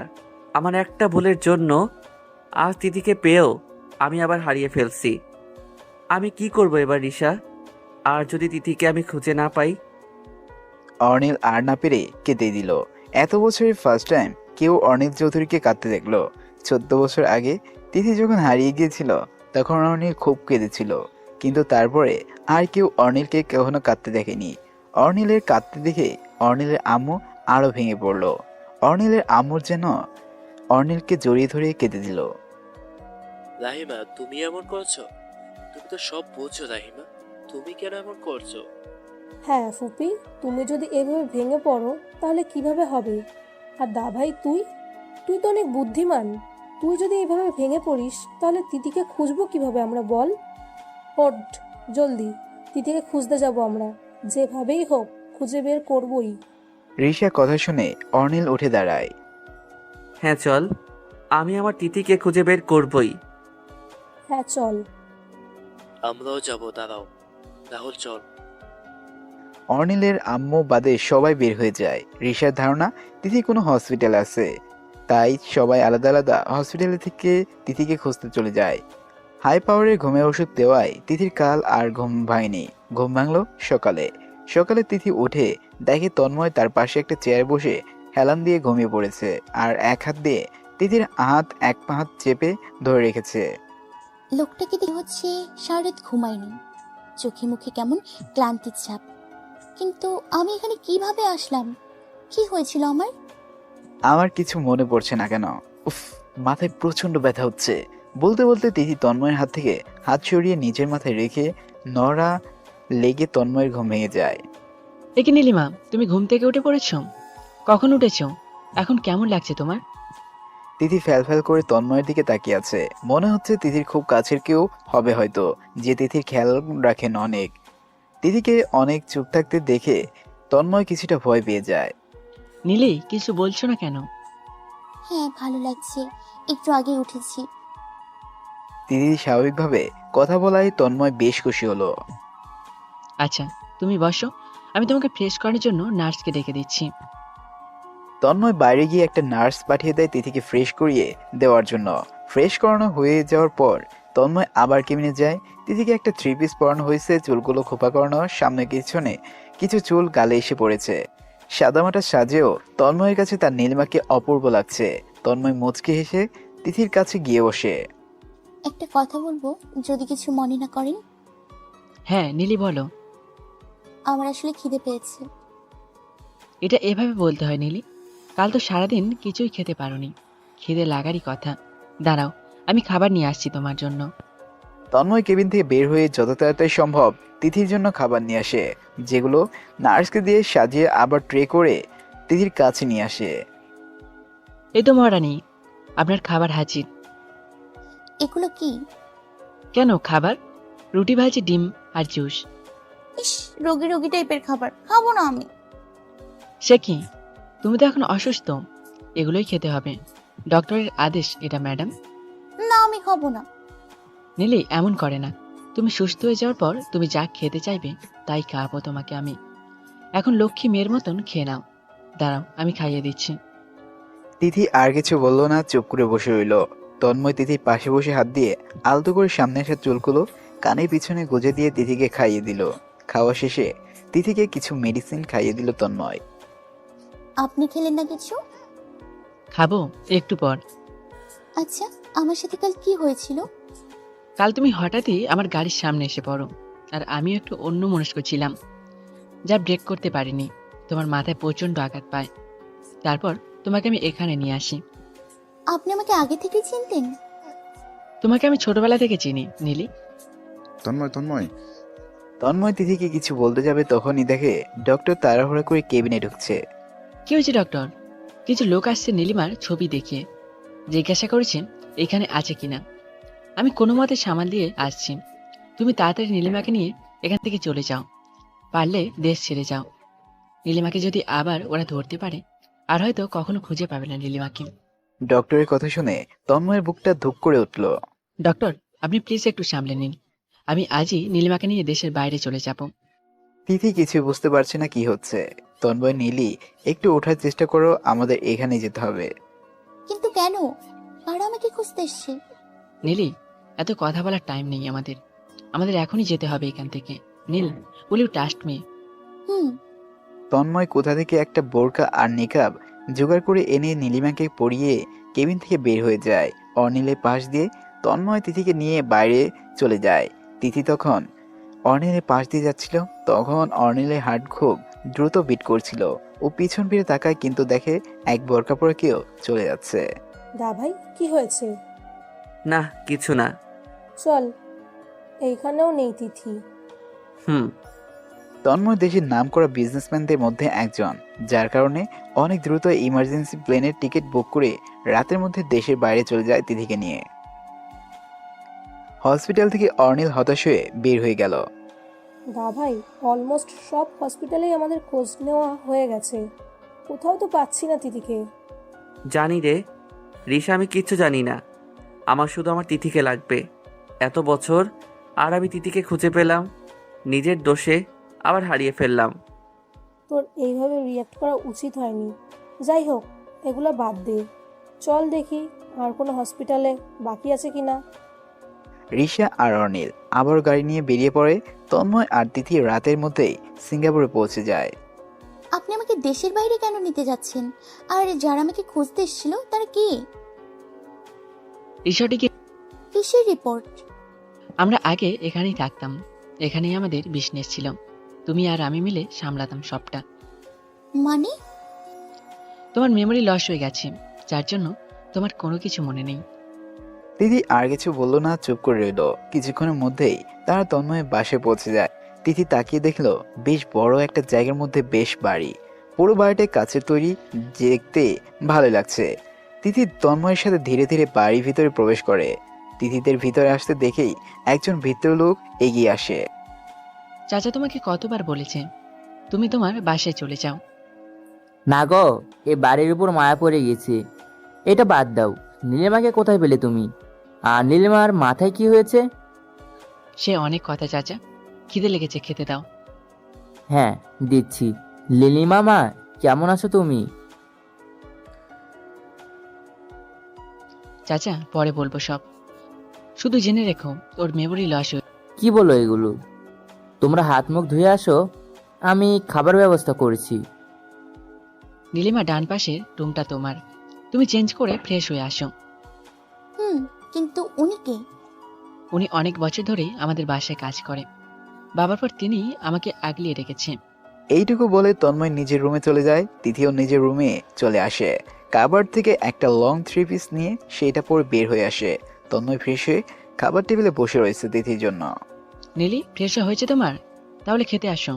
আমার একটা ভুলের জন্য আজ তিথিকে পেয়েও আমি আবার হারিয়ে ফেলছি। আমি কি করব এবার রিশা? আর যদি তিথিকে আমি খুঁজে না পাই? অর্নিল আর না পেরে কেঁদে দিল। এত বছরের ফার্স্ট টাইম কেউ অর্নিল চৌধুরীকে কাঁদতে দেখলো। 14 বছর আগে তিথি যখন হারিয়ে গিয়েছিল তখন অর্নিল খুব কেঁদেছিল। কিন্তু তারপরে আর কেউ অর্নিলকে কখনো কাঁদতে দেখেনি। অর্নিলের কাঁদতে দেখে অর্নিলের আম্মু আরো ভেঙে পড়ল। অর্নিলের আম্মুর যেন অর্নিলকে জড়িয়ে ধরে কেঁদে দিল। রাহিমা, তুমি এমন করছো? তুমি তো সব বুঝছো রাহিমা, তুমি কেন এমন করছো? হ্যাঁ ফুপি, তুমি যদি এভাবে ভেঙে পড়ো তাহলে কিভাবে হবে? আর দা ভাই তুই তুই তো অনেক বুদ্ধিমান। তুই যদি এইভাবে ভেঙে পড়িস তাহলে তিথিকে খুঁজবো কিভাবে আমরা বল? ওঠ জলদি, তিথিকে খুঁজতে যাব আমরা, যেভাবেই হোক খুঁজে বের করবই। রিশা কথা শুনে অর্নিল উঠে দাঁড়ায়। হ্যাঁ চল, আমি আমার তিথিকে খুঁজে বের করবই। হ্যাঁ চল। আমরাও যাবো, দাঁড়াও। রাহুল চল। অর্নিলের আম্মু বাদে সবাই বের হয়ে যায়। রিশার ধারণা তিথি কোনো হসপিটাল আছে, তাই সবাই আলাদা আলাদা হসপিটালে থেকে তিথিকে খুঁজতে চলে যায়। হাই পাওয়ারের ঘুমের ওষুধ দেওয়ায় তিথির কাল আর ঘুম ভাঙেনি। ঘুম ভাঙলো সকালে। সকালে তিথি উঠে দেখে তন্ময় তার পাশে একটা চেয়ারে বসে হেলান দিয়ে ঘুমিয়ে পড়েছে, আর এক হাত দিয়ে তিথির এক পা হাত চেপে ধরে রেখেছে। লোকটাকে দিয়ে হচ্ছে সারারাত ঘুমায়নি, চোখে মুখে কেমন ক্লান্তির ছাপ। কিন্তু আমি এখানে কিভাবে আসলাম? কি হয়েছিল আমার? আমার কিছু মনে পড়ছে না কেন। উফ, মাথায় প্রচন্ড ব্যথা হচ্ছে। বলতে বলতে তিথি তন্ময়ের হাত থেকে হাত সরিয়ে নিজের মাথায় রেখে নড়া লেগে তন্ময়ের ঘুম ভেঙে যায়। একে নীলিমা, তুমি ঘুম থেকে উঠে পড়েছো? কখন উঠেছো? এখন কেমন লাগছে তোমার? তিথি ফ্যাল করে তন্ময়ের দিকে তাকিয়ে আছে। মনে হচ্ছে তিথির খুব কাছের কেউ হবে হয়তো, যে তিথির খেয়াল রাখেন অনেক। তিথিকে অনেক চুপ থাকতে দেখে তন্ময় কিছুটা ভয় পেয়ে যায়। নীলি, কিছু বলছো না কেন? হ্যাঁ ভালো লাগছে, একটু আগে উঠেছি। তিথি স্বাভাবিকভাবে কথা বলায় তন্ময় বেশ খুশি হলো। আচ্ছা, তুমি বসো, আমি তোমাকে ফ্রেশ করার জন্য নার্সকে ডেকে দিচ্ছি। তন্ময় বাইরে গিয়ে একটা নার্স পাঠিয়ে দেয় তিথিকে ফ্রেশ করিয়ে দেওয়ার জন্য। ফ্রেশ করানো হয়ে যাওয়ার পর তন্ময় আবার কেবিনে যায়। তিথিকে একটা 3 পিস পরানো হয়েছে, চুলগুলো খোপা করানো, সামনে পিছনে কিছু চুল গালে এসে পড়েছে। সাদামাটা সাজেও তন্ময়ের কাছে তার নীলিমাকে অপূর্ব লাগছে। তন্ময় মুচকি হেসে তিথির কাছে গিয়ে বসে। একটা কথা বলবো, যদি কিছু মনে না করেন? হ্যাঁ নীলি, বলো। আমার আসলে খিদে পেয়েছে। এটা এভাবে বলতে হয় নীলি? কাল তো সারাদিন কিছুই খেতে পারোনি, খিদে লাগারই কথা। দাঁড়াও, আমি খাবার নিয়ে আসছি তোমার জন্য। তন্ময় কেবিন থেকে বের হয়ে যত তাড়াতাড়ি সম্ভব তিথির জন্য খাবার নিয়ে আসে, যেগুলো নার্সকে দিয়ে সাজিয়ে আবার ট্রে করে তিথির কাছে নিয়ে আসে। এই তো মহারানী, আপনার খাবার হাজির। এগুলো কি? কেন, খাবার, রুটি ভাজি, ডিম আর জুস। ইস, রোগী রোগী টাইপের খাবার খাবো না আমি। সে কি, তুমি তো এখন অসুস্থ, এগুলোই খেতে হবে, ডক্টরের আদেশ এটা ম্যাডাম। না, আমি খাবো না। নীলি, এমন করে না, তুমি সুস্থ হয়ে যাওয়ার পর তুমি যা খেতে চাইবে তাই খাওয়াবো তোমাকে আমি। এখন লক্ষ্মী মেয়ের মতন খেয়ে নাও। দাঁড়াও, আমি খাইয়ে দিচ্ছি। তিথি আর কিছু বলল না, চুপ করে বসে রইল। তন্ময় তিথির পাশে বসে হাত দিয়ে আলতো করে সামনে আসা চুলগুলো কানের পিছনে গুজে দিয়ে তিথিকে খাইয়ে দিল। খাওয়া শেষে তিথিকে কিছু মেডিসিন খাইয়ে দিল তন্ময়। আপনি খেলেন না কিছু? খাবো একটু পর। আচ্ছা, আমার সাথে কাল কি হয়েছিল? কাল তুমি হঠাৎই আমার গাড়ির সামনে এসে পড়ো, আর আমি একটু অন্যমনস্ক ছিলাম, যা ব্রেক করতে পারিনি। তোমার মাথায় প্রচন্ড আঘাত পায়। তারপর তোমাকে আমি এখানে নিয়ে আসি। আপনি আমাকে আগে থেকে চিনতেন? তোমাকে আমি ছোটবেলা থেকে চিনি নীলি। তন্ময় তন্ময় তন্ময় তিথিকে কিছু বলতে যাবে, তখনই দেখে ডক্টর তাড়াহুড়া করে কেবিনে ঢুকছে। কি হয়েছে ডক্টর? কিছু লোক আসছে নীলিমার ছবি দেখিয়ে, জিজ্ঞাসা করেছে এখানে আছে কিনা। আমি কোনো মতে সামাল দিয়ে আসছি। তুমি তাড়াতাড়ি নীলিমাকে নিয়ে এখান থেকে চলে যাও, পারলে দেশ ছেড়ে যাও। নীলিমাকে যদি আবার ওরা ধরতে পারে, আর হয়তো কখনো খুঁজে পাবে না নীলিমাকে। ডক্টরের কথা শুনে তন্ময়ের বুকটা ধুক করে উঠল। ডক্টর, আপনি প্লিজ একটু সামলে নিন, আমি আজই নীলিমাকে নিয়ে দেশের বাইরে চলে যাব। তিথি কিছু বুঝতে পারছে না কি হচ্ছে। তন্ময়, নীলি, একটু ওঠার চেষ্টা করো, আমাদের এখানে যেতে হবে। কিন্তু কেন? আর আমাকে খুঁজতে এসছে? নীলি, এত কথা বলার টাইম নেই আমাদের, আমাদের এখনই যেতে হবে এখান থেকে। Neel, will you trust me? Tanmoy কোথা থেকে একটা বোরকা আর নিকাব জোগাড় করে এনে নীলিমাকে পরিয়ে কেবিন থেকে বের হয়ে যায়। অর্নিলের পাশ দিয়ে তন্ময় তিথিকে নিয়ে বাইরে চলে যায়। তিথি তখন অর্নিলের পাশ দিয়ে যাচ্ছিল, তখন অর্নিলের হার্ট খুব দ্রুত বিট করছিল। ও পিছন ফিরে তাকায়, কিন্তু দেখে এক বোরকা পরে কেউ চলে যাচ্ছে। দা ভাই, কি হয়েছে? না, কিছু না। চল, এইখানেও নেই তিথি। তন্ময় দেশের নামকরা বিজনেসম্যানদের মধ্যে একজন, যার কারণে অনেক দ্রুত ইমার্জেন্সি প্লেনের টিকিট বুক করে রাতের মধ্যে দেশের বাইরে চলে যায় তিথিকে নিয়ে। হসপিটাল থেকে অর্নিল হতাশ হয়ে বের হয়ে গেল। দা ভাই, অলমোস্ট সব হসপিটালেই আমাদের খোঁজ নেওয়া হয়ে গেছে, কোথাও তো পাচ্ছি না তিথিকে। জানি রে রিশা, আমি কিচ্ছু জানি না। আমার শুধু আমার তিথিকে লাগবে। এত বছর আর আমি তিথিকে খুঁজে পেলাম, নিজের দোষে আবার হারিয়ে ফেললাম। তোর এইভাবে রিয়াক্ট করা উচিত হয়নি। যাই হোক, এগুলো বাদ দে, চল দেখি আর কোনো হসপিটালে বাকি আছে কিনা। রিশা আর অর্নিল আবার গাড়ি নিয়ে বেরিয়ে পড়ে। তন্ময় আর তিথি রাতের মধ্যেই সিঙ্গাপুরে পৌঁছে যায়। আপনি আমাকে দেশের বাইরে কেন নিতে যাচ্ছেন? আর যারা আমাকে খুঁজতে এসেছিল তারা কে? রিসর্টে কিসের রিপোর্ট? আমরা আগে এখানেই থাকতাম, এখানেই আমাদের বিজনেস ছিল। তুমি আর আমি মিলে সামলাতাম সবটা। মানে? তোমার মেমোরি লস হয়ে গেছে, যার জন্য তোমার কোনো কিছু মনে নেই। তিথি আর কিছু বলল না, চুপ করে রইল। কিছুক্ষণের মধ্যেই তারা তন্ময়ের বাসায় পৌঁছে যায়। তিথি তাকিয়ে দেখলো বেশ বড় একটা জায়গার মধ্যে বেশ বাড়ি। পুরো বাড়িটা কাচের তৈরি, দেখতে ভালো লাগছে। তিথি তন্ময়ের সাথে ধীরে ধীরে বাড়ির ভিতরে প্রবেশ করে। তিথিদের ভিতরে আসতে দেখেই একজন ভিতর লোক এগিয়ে আসে। চাচা তোমাকে কতবার বলেছে তুমি তোমার বাসায় চলে যাও? না গো, এ বাড়ির উপর মায়া পড়ে গেছে। এটা বাদ দাও, নীলিমাকে কোথায় পেলে তুমি? আর নীলিমার মাথায় কি হয়েছে? সে অনেক কথা চাচা, খিদে লেগেছে, খেতে দাও। হ্যাঁ দিচ্ছি। নীলিমা মা, কেমন আছো তুমি? চাচা পরে বলবো সব, শুধু জেনে রেখো ওর মেমোরি লস হয়ে। কি বলো এগুলো? তোমরা হাত মুখ ধুয়ে আসো, আমি খাবার ব্যবস্থা করেছি। নীলিমা ডান পাশের রুমটা তোমার, তুমি চেঞ্জ করে ফ্রেশ হয়ে আসো। কিন্তু উনি কে? উনি অনেক বছর ধরেই আমাদের বাসায় কাজ করে, বাবার পর তিনি আমাকে আগলিয়ে রেখেছে। এইটুকু বলে তন্ময় নিজের রুমে চলে যায়। তিথিও নিজের রুমে চলে আসে। কাবার্ড থেকে একটা লং 3 পিস নিয়ে সেটা পরে বের হয়ে আসে। তন্ময় ফ্রেশ হয়ে খাবার টেবিলে বসে রয়েছে তিথির জন্য। নীলি, ফ্রেশ হয়েছে তোমার? তাহলে খেতে আসো।